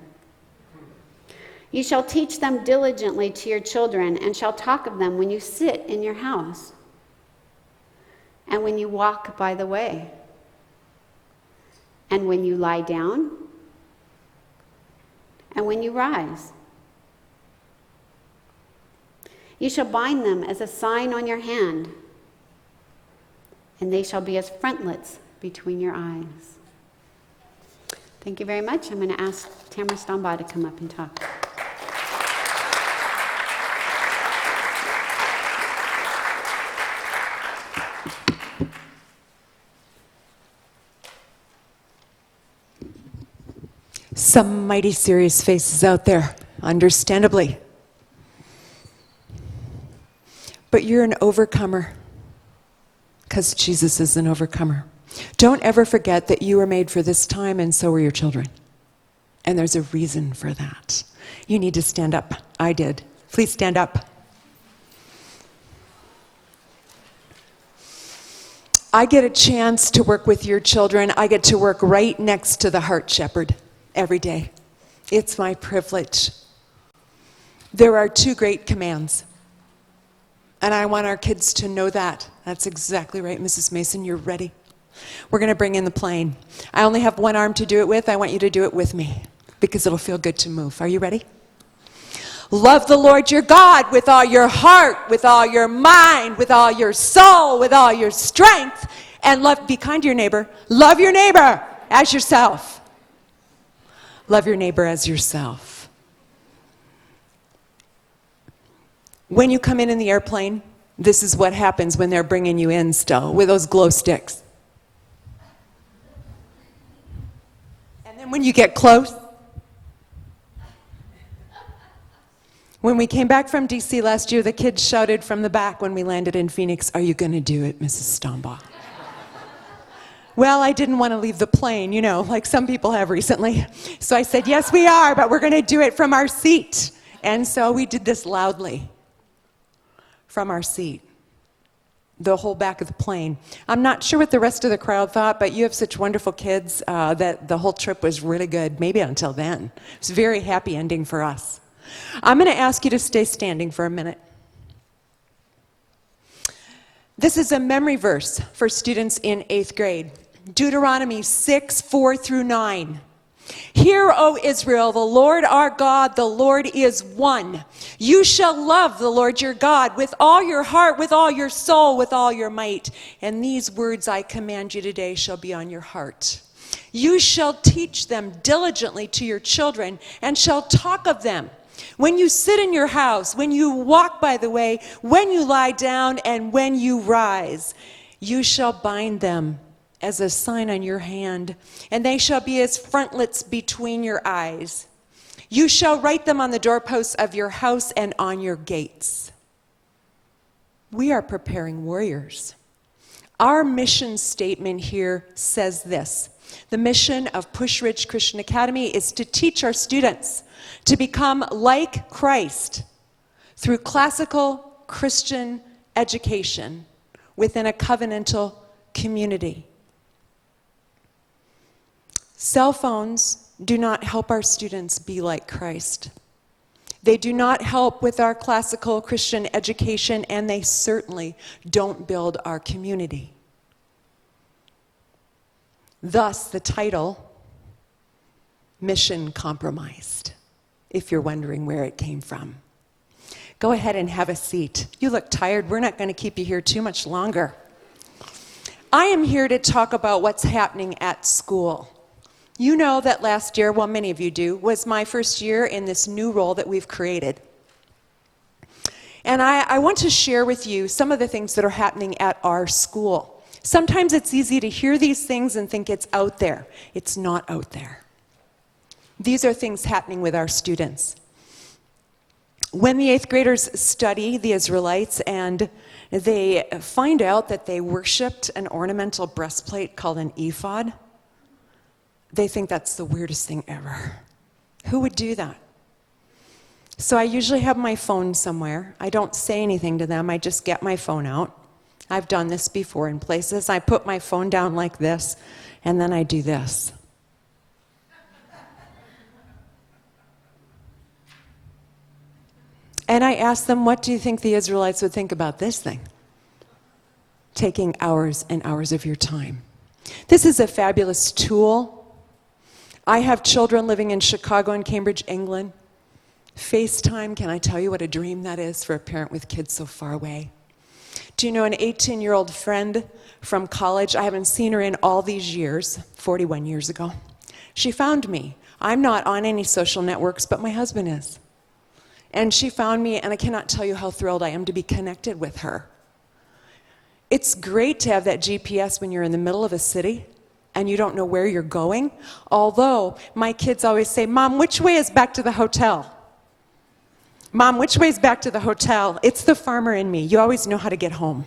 You shall teach them diligently to your children, and shall talk of them when you sit in your house, and when you walk by the way, and when you lie down, and when you rise. You shall bind them as a sign on your hand, and they shall be as frontlets between your eyes. Thank you very much. I'm going to ask Tamara Stombaugh to come up and talk. Some mighty serious faces out there, understandably. But you're an overcomer, because Jesus is an overcomer. Don't ever forget that you were made for this time, and so were your children. And there's a reason for that. You need to stand up. I did. Please stand up. I get a chance to work with your children. I get to work right next to the heart shepherd every day. It's my privilege. There are 2 great commands. And I want our kids to know that. That's exactly right, Mrs. Mason, you're ready. We're going to bring in the plane. I only have 1 arm to do it with. I want you to do it with me, because it'll feel good to move. Are you ready? Love the Lord your God with all your heart, with all your mind, with all your soul, with all your strength, and be kind to your neighbor. Love your neighbor as yourself. Love your neighbor as yourself. When you come in the airplane, this is what happens when they're bringing you in still, with those glow sticks. And then when you get close, when we came back from D.C. last year, the kids shouted from the back when we landed in Phoenix, "Are you going to do it, Mrs. Stombaugh?" Well, I didn't want to leave the plane, like some people have recently. So I said, yes, we are, but we're going to do it from our seat. And so we did this loudly from our seat, the whole back of the plane. I'm not sure what the rest of the crowd thought, but you have such wonderful kids that the whole trip was really good, maybe until then. It was a very happy ending for us. I'm going to ask you to stay standing for a minute. This is a memory verse for students in 8th grade. Deuteronomy 6:4-9. Hear, O Israel, the Lord our God, the Lord is one. You shall love the Lord your God with all your heart, with all your soul, with all your might. And these words I command you today shall be on your heart. You shall teach them diligently to your children, and shall talk of them when you sit in your house, when you walk by the way, when you lie down, and when you rise. You shall bind them as a sign on your hand, and they shall be as frontlets between your eyes. You shall write them on the doorposts of your house and on your gates. We are preparing warriors. Our mission statement here says this: the mission of Push Ridge Christian Academy is to teach our students to become like Christ through classical Christian education within a covenantal community. Cell phones do not help our students be like Christ. They do not help with our classical Christian education, and they certainly don't build our community. Thus, the title, Mission Compromised, if you're wondering where it came from. Go ahead and have a seat. You look tired. We're not going to keep you here too much longer. I am here to talk about what's happening at school. You know that last year, well, many of you do, was my first year in this new role that we've created. And I want to share with you some of the things that are happening at our school. Sometimes it's easy to hear these things and think it's out there. It's not out there. These are things happening with our students. When the 8th graders study the Israelites and they find out that they worshiped an ornamental breastplate called an ephod, they think that's the weirdest thing ever. Who would do that? So I usually have my phone somewhere. I don't say anything to them. I just get my phone out. I've done this before in places. I put my phone down like this, and then I do this. And I ask them, what do you think the Israelites would think about this thing? Taking hours and hours of your time. This is a fabulous tool. I have children living in Chicago and Cambridge, England. FaceTime, can I tell you what a dream that is for a parent with kids so far away? Do you know an 18-year-old friend from college? I haven't seen her in all these years, 41 years ago. She found me. I'm not on any social networks, but my husband is. And she found me, and I cannot tell you how thrilled I am to be connected with her. It's great to have that GPS when you're in the middle of a city and you don't know where you're going. Although my kids always say, Mom, which way is back to the hotel? Mom, which way is back to the hotel? It's the farmer in me. You always know how to get home.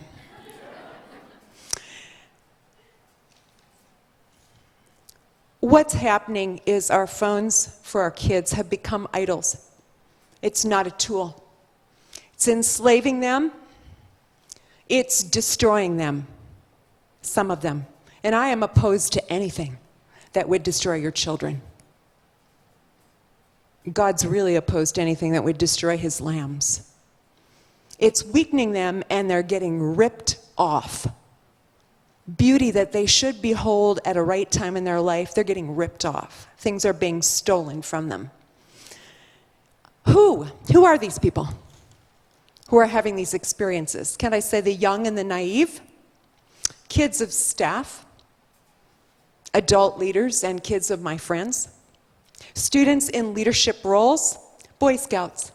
What's happening is our phones for our kids have become idols. It's not a tool. It's enslaving them. It's destroying them, some of them. And I am opposed to anything that would destroy your children. God's really opposed to anything that would destroy his lambs. It's weakening them, and they're getting ripped off. Beauty that they should behold at a right time in their life, they're getting ripped off. Things are being stolen from them. Who are these people who are having these experiences? Can I say the young and the naive? Kids of staff, adult leaders, and kids of my friends. Students in leadership roles, Boy Scouts,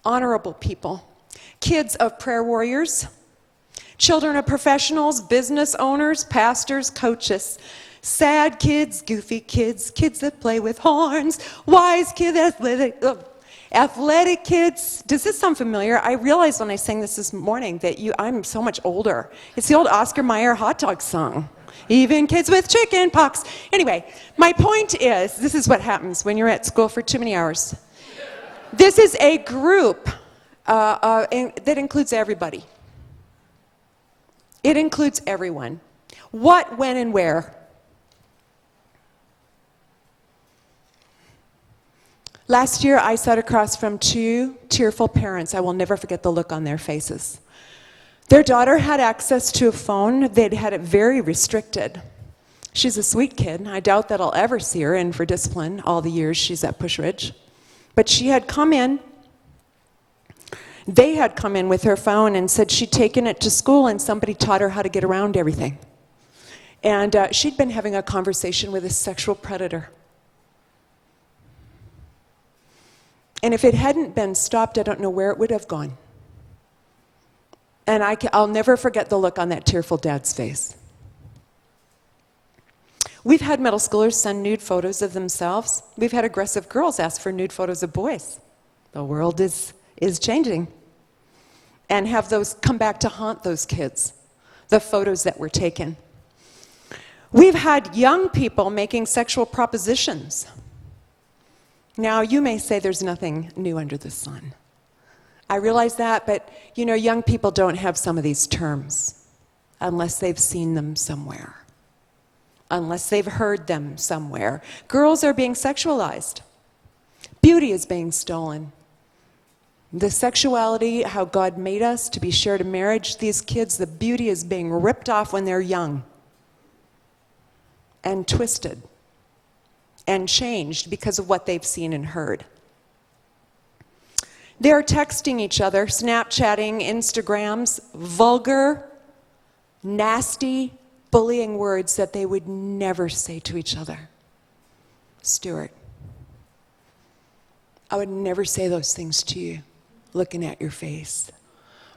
honorable people. Kids of prayer warriors, children of professionals, business owners, pastors, coaches. Sad kids, goofy kids, kids that play with horns, wise kids, athletic kids. Does this sound familiar? I realized when I sang this morning that I'm so much older. It's the old Oscar Mayer hot dog song. Even kids with chicken pox. Anyway, my point is, this is what happens when you're at school for too many hours. This is a group that includes everybody. It includes everyone. What, when, and where? Last year, I sat across from two tearful parents. I will never forget the look on their faces. Their daughter had access to a phone. They'd had it very restricted. She's a sweet kid. I doubt that I'll ever see her in for discipline all the years she's at Push Ridge. But she had come in. They had come in with her phone and said she'd taken it to school and somebody taught her how to get around everything. And she'd been having a conversation with a sexual predator. And if it hadn't been stopped, I don't know where it would have gone. And I'll never forget the look on that tearful dad's face. We've had middle schoolers send nude photos of themselves. We've had aggressive girls ask for nude photos of boys. The world is changing. And have those come back to haunt those kids, the photos that were taken. We've had young people making sexual propositions. Now, you may say there's nothing new under the sun. I realize that, but you know, young people don't have some of these terms unless they've seen them somewhere, unless they've heard them somewhere. Girls are being sexualized. Beauty is being stolen. The sexuality, how God made us to be shared in marriage, these kids, the beauty is being ripped off when they're young and twisted and changed because of what they've seen and heard. They're texting each other, Snapchatting, Instagrams, vulgar, nasty, bullying words that they would never say to each other. Stuart, I would never say those things to you, looking at your face.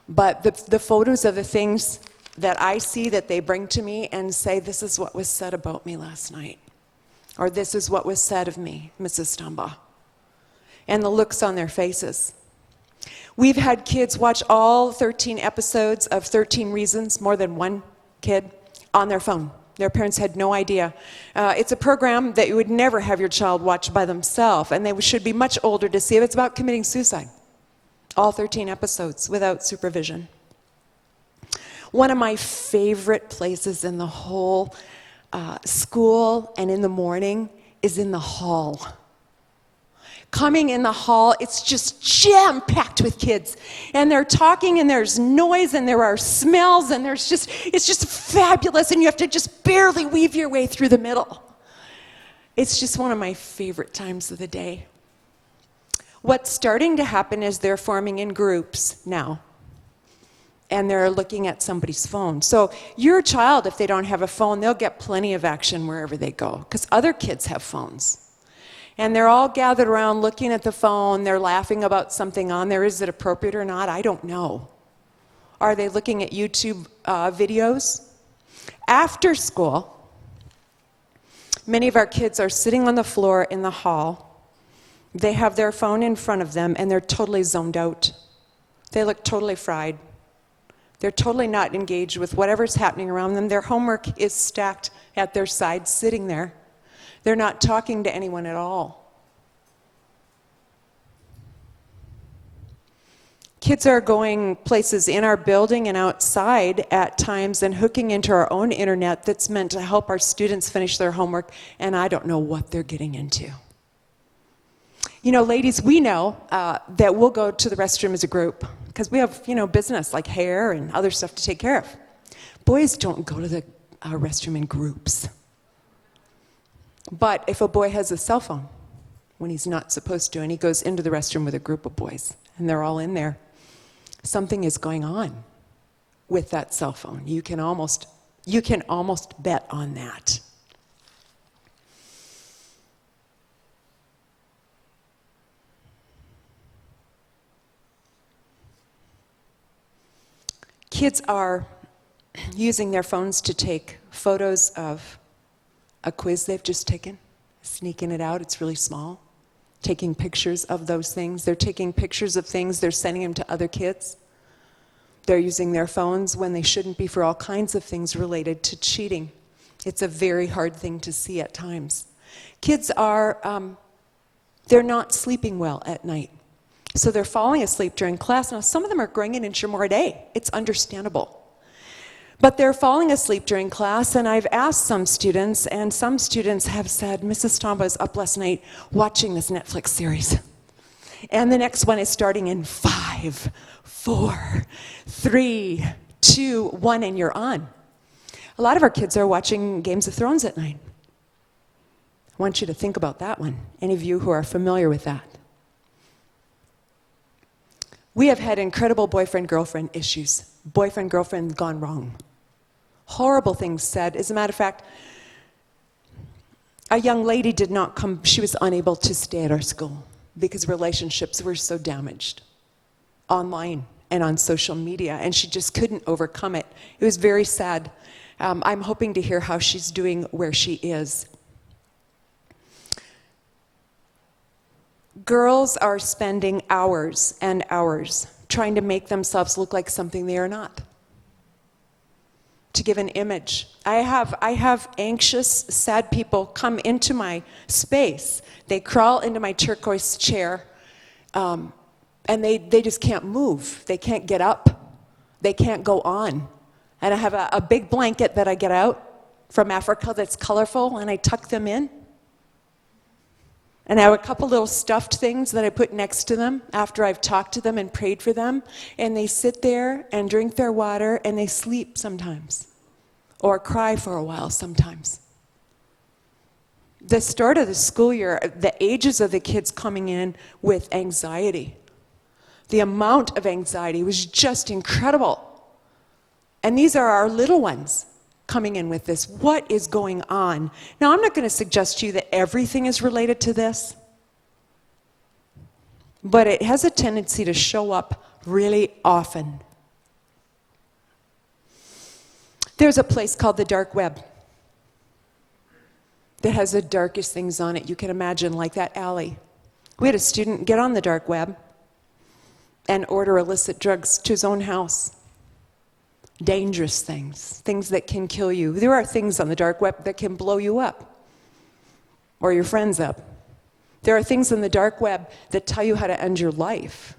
But the photos of the things that I see that they bring to me and say, this is what was said about me last night. Or this is what was said of me, Mrs. Stumbaugh. And the looks on their faces. We've had kids watch all 13 episodes of 13 Reasons, more than one kid, on their phone. Their parents had no idea. It's a program that you would never have your child watch by themselves, and they should be much older to see it. It's about committing suicide. All 13 episodes without supervision. One of my favorite places in the whole school and in the morning is in the hall. Coming in the hall, it's just jam-packed with kids. And they're talking, and there's noise, and there are smells, and it's just fabulous, and you have to just barely weave your way through the middle. It's just one of my favorite times of the day. What's starting to happen is they're forming in groups now. And they're looking at somebody's phone. So your child, if they don't have a phone, they'll get plenty of action wherever they go, because other kids have phones. And they're all gathered around looking at the phone. They're laughing about something on there. Is it appropriate or not? I don't know. Are they looking at YouTube videos? After school, many of our kids are sitting on the floor in the hall. They have their phone in front of them, and they're totally zoned out. They look totally fried. They're totally not engaged with whatever's happening around them. Their homework is stacked at their side, sitting there. They're not talking to anyone at all. Kids are going places in our building and outside at times and hooking into our own internet that's meant to help our students finish their homework, and I don't know what they're getting into. You know, ladies, we know that we'll go to the restroom as a group because we have, you know, business like hair and other stuff to take care of. Boys don't go to the restroom in groups. But if a boy has a cell phone when he's not supposed to, and he goes into the restroom with a group of boys, and they're all in there, something is going on with that cell phone. You can almost bet on that. Kids are using their phones to take photos of a quiz they've just taken, sneaking it out, it's really small, taking pictures of those things. They're taking pictures of things, they're sending them to other kids. They're using their phones when they shouldn't be for all kinds of things related to cheating. It's a very hard thing to see at times. Kids are, they're not sleeping well at night. So they're falling asleep during class. Now, some of them are growing an inch or more a day. It's understandable. But they're falling asleep during class, and I've asked some students, and some students have said, Mrs. Stumbaugh was up last night watching this Netflix series. And the next one is starting in 5, 4, 3, 2, 1, and you're on. A lot of our kids are watching Games of Thrones at night. I want you to think about that one, any of you who are familiar with that. We have had incredible boyfriend-girlfriend issues. Boyfriend-girlfriend gone wrong. Horrible things said. As a matter of fact, a young lady did not come, she was unable to stay at our school because relationships were so damaged online and on social media, and she just couldn't overcome it. It was very sad. I'm hoping to hear how she's doing where she is. Girls are spending hours and hours trying to make themselves look like something they are not, to give an image. I have anxious, sad people come into my space. They crawl into my turquoise chair, And they just can't move. They can't get up. They can't go on. And I have a big blanket that I get out from Africa that's colorful, and I tuck them in. And I have a couple little stuffed things that I put next to them after I've talked to them and prayed for them. And they sit there and drink their water, and they sleep sometimes, or cry for a while sometimes. The start of the school year, the ages of the kids coming in with anxiety, the amount of anxiety was just incredible. And these are our little ones coming in with this. What is going on? Now, I'm not going to suggest to you that everything is related to this, but it has a tendency to show up really often. There's a place called the dark web that has the darkest things on it you can imagine, like that alley. We had a student get on the dark web and order illicit drugs to his own house. Dangerous things, things that can kill you. There are things on the dark web that can blow you up or your friends up. There are things on the dark web that tell you how to end your life.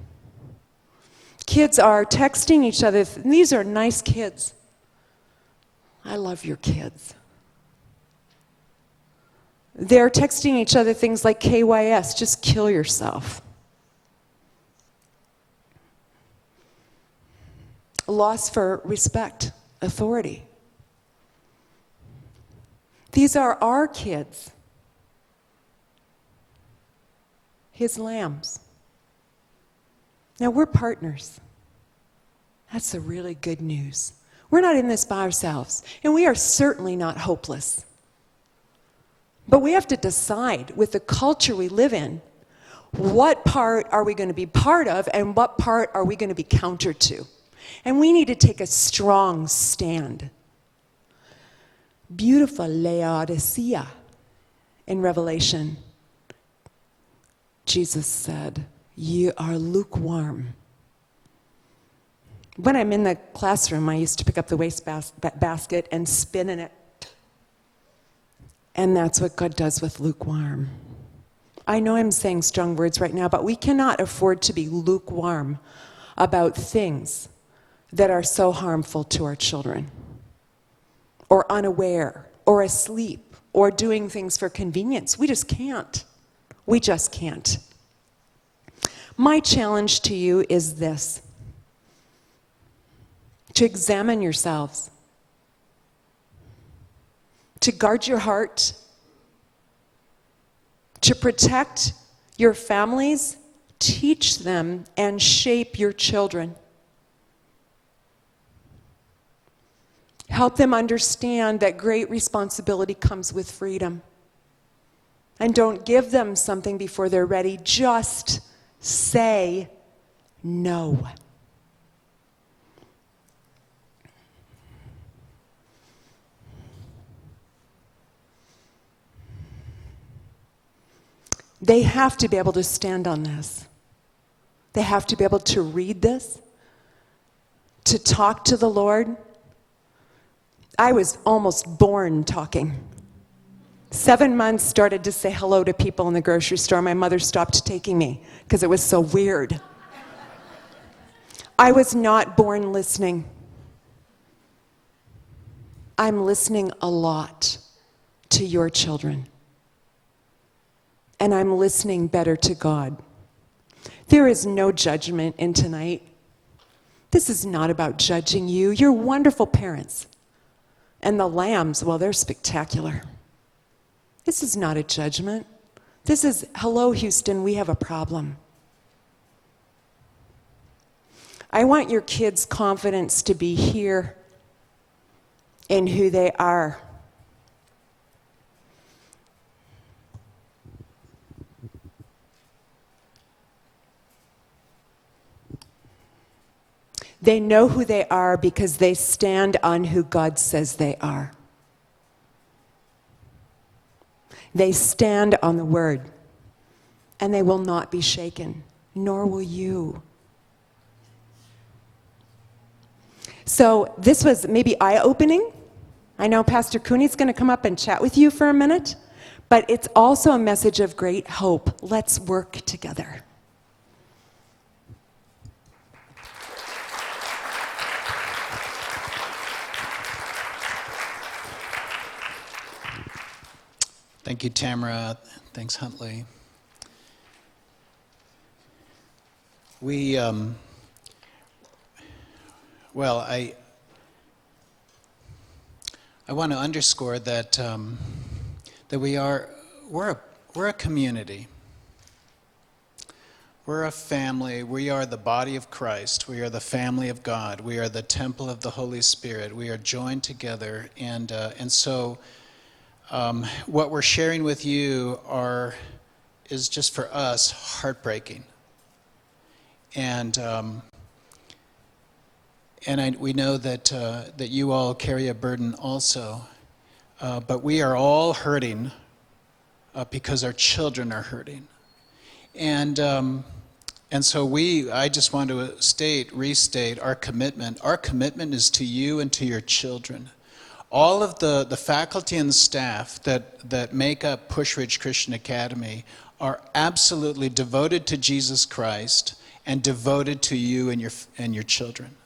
Kids are texting each other. These are nice kids. I love your kids. They're texting each other things like KYS, just kill yourself. Loss for respect, authority. These are our kids, his lambs. Now we're partners. That's the really good news. We're not in this by ourselves, and we are certainly not hopeless. But we have to decide with the culture we live in, what part are we going to be part of and what part are we going to be counter to? And we need to take a strong stand. Beautiful Laodicea in Revelation. Jesus said, "You are lukewarm." When I'm in the classroom, I used to pick up the waste basket and spin in it. And that's what God does with lukewarm. I know I'm saying strong words right now, but we cannot afford to be lukewarm about things that are so harmful to our children, or unaware, or asleep, or doing things for convenience. We just can't. We just can't. My challenge to you is this: to examine yourselves, to guard your heart, to protect your families, teach them, and shape your children. Help them understand that great responsibility comes with freedom. And don't give them something before they're ready. Just say no. They have to be able to stand on this. They have to be able to read this, to talk to the Lord. I was almost born talking. 7 months, started to say hello to people in the grocery store. My mother stopped taking me because it was so weird. I was not born listening. I'm listening a lot to your children. And I'm listening better to God. There is no judgment in tonight. This is not about judging you. You're wonderful parents. And the lambs, well, they're spectacular. This is not a judgment. This is, hello, Houston, we have a problem. I want your kids' confidence to be here in who they are. They know who they are because they stand on who God says they are. They stand on the Word, and they will not be shaken, nor will you. So this was maybe eye-opening. I know Pastor Cooney's going to come up and chat with you for a minute, but it's also a message of great hope. Let's work together. Thank you, Tamara. Thanks, Huntley. We, well, I want to underscore that that we're a community. We're a family. We are the body of Christ. We are the family of God. We are the temple of the Holy Spirit. We are joined together, and so what we're sharing with you is just for us heartbreaking, and we know that you all carry a burden also, but we are all hurting because our children are hurting, and so I just want to restate our commitment. Our commitment is to you and to your children. All of the faculty and staff that make up Pushridge Christian Academy are absolutely devoted to Jesus Christ and devoted to you and your children.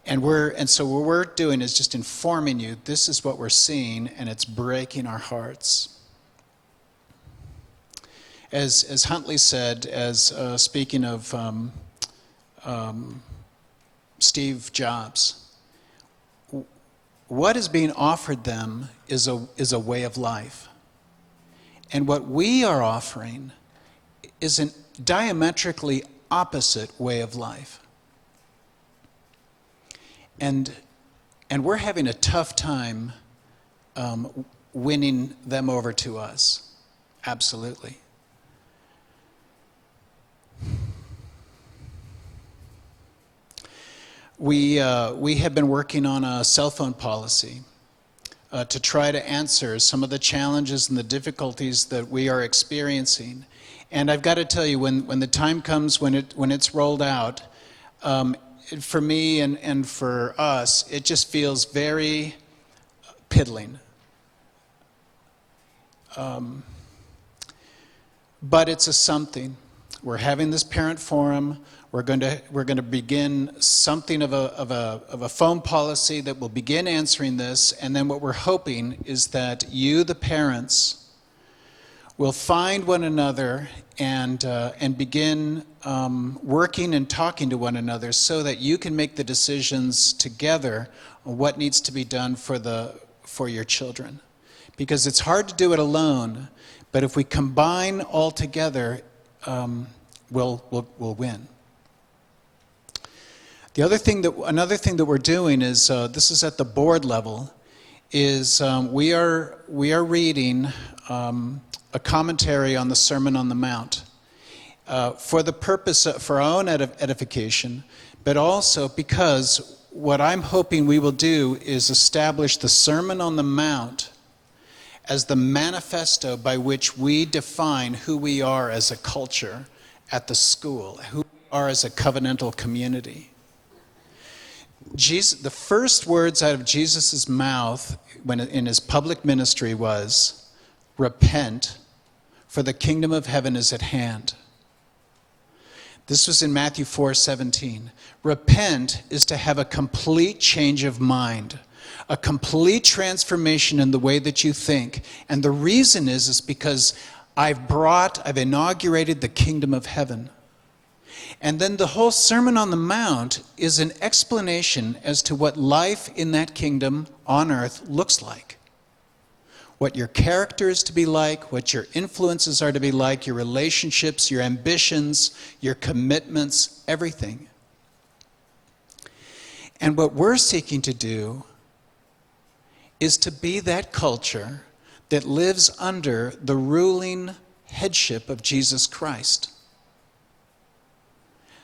And so what we're doing is just informing you, this is what we're seeing, and it's breaking our hearts. As Huntley said, speaking of Steve Jobs, what is being offered them is a way of life. And what we are offering is a diametrically opposite way of life. And we're having a tough time winning them over to us. Absolutely. We have been working on a cell phone policy to try to answer some of the challenges and the difficulties that we are experiencing. And I've got to tell you, when the time comes when it's rolled out, for me and for us, it just feels very piddling. But it's a something. We're having this parent forum. We're going to begin something of a phone policy that will begin answering this, and then what we're hoping is that you, the parents, will find one another and begin working and talking to one another so that you can make the decisions together on what needs to be done for your children, because it's hard to do it alone, but if we combine all together, we'll win. Another thing that we're doing is, this is at the board level, is we are reading a commentary on the Sermon on the Mount for the purpose for our own edification, but also because what I'm hoping we will do is establish the Sermon on the Mount as the manifesto by which we define who we are as a culture at the school, who we are as a covenantal community. The first words out of Jesus' mouth in his public ministry was, "Repent, for the kingdom of heaven is at hand." This was in Matthew 4:17. Repent is to have a complete change of mind, a complete transformation in the way that you think. And the reason is because I've inaugurated the kingdom of heaven. And then the whole Sermon on the Mount is an explanation as to what life in that kingdom on earth looks like. What your character is to be like, what your influences are to be like, your relationships, your ambitions, your commitments, everything. And what we're seeking to do is to be that culture that lives under the ruling headship of Jesus Christ,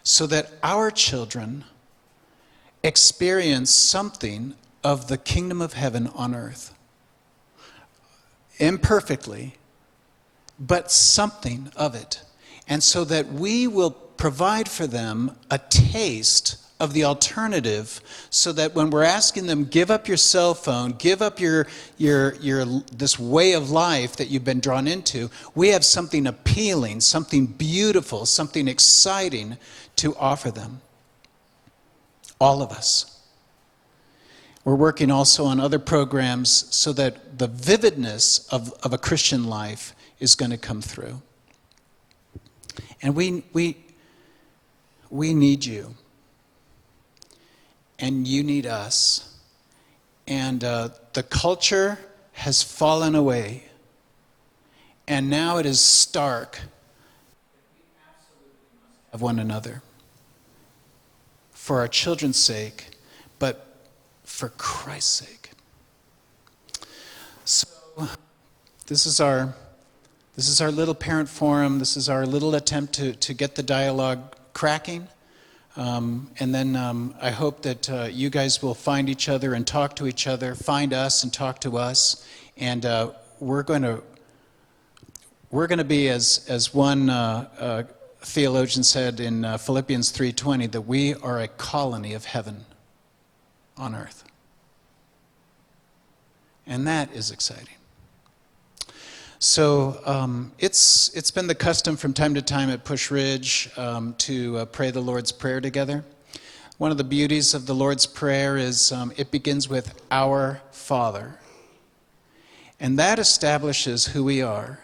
so that our children experience something of the kingdom of heaven on earth. Imperfectly, but something of it. And so that we will provide for them a taste of the alternative, so that when we're asking them, give up your cell phone, give up your this way of life that you've been drawn into, we have something appealing, something beautiful, something exciting to offer them. All of us. We're working also on other programs so that the vividness of a Christian life is going to come through. And we need you. And you need us. And the culture has fallen away. And now it is stark of one another for our children's sake, but for Christ's sake. So this is our little parent forum. This is our little attempt to get the dialogue cracking. And then I hope that you guys will find each other and talk to each other, find us and talk to us. And we're going to be, as one theologian said in Philippians 3:20, that we are a colony of heaven on earth. And that is exciting. So it's been the custom from time to time at Push Ridge to pray the Lord's Prayer together. One of the beauties of the Lord's Prayer is it begins with Our Father. And that establishes who we are.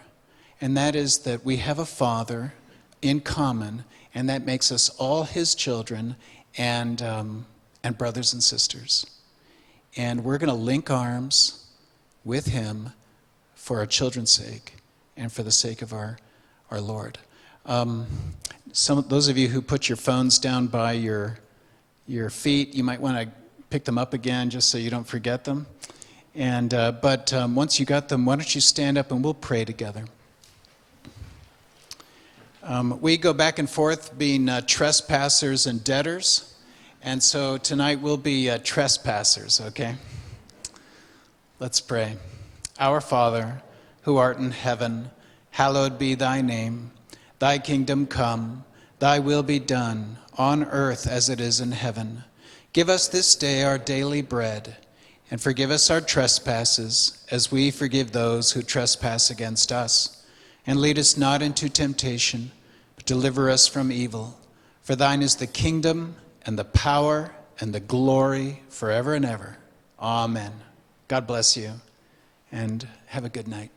And that is that we have a Father in common, and that makes us all His children and brothers and sisters. And we're going to link arms with Him for our children's sake and for the sake of our Lord. Those of you who put your phones down by your feet, you might want to pick them up again just so you don't forget them. But once you got them, why don't you stand up and we'll pray together. We go back and forth being trespassers and debtors. And so tonight we'll be trespassers, okay? Let's pray. Our Father, who art in heaven, hallowed be thy name. Thy kingdom come, thy will be done, on earth as it is in heaven. Give us this day our daily bread, and forgive us our trespasses, as we forgive those who trespass against us. And lead us not into temptation, but deliver us from evil. For thine is the kingdom, and the power, and the glory, forever and ever. Amen. God bless you. And have a good night.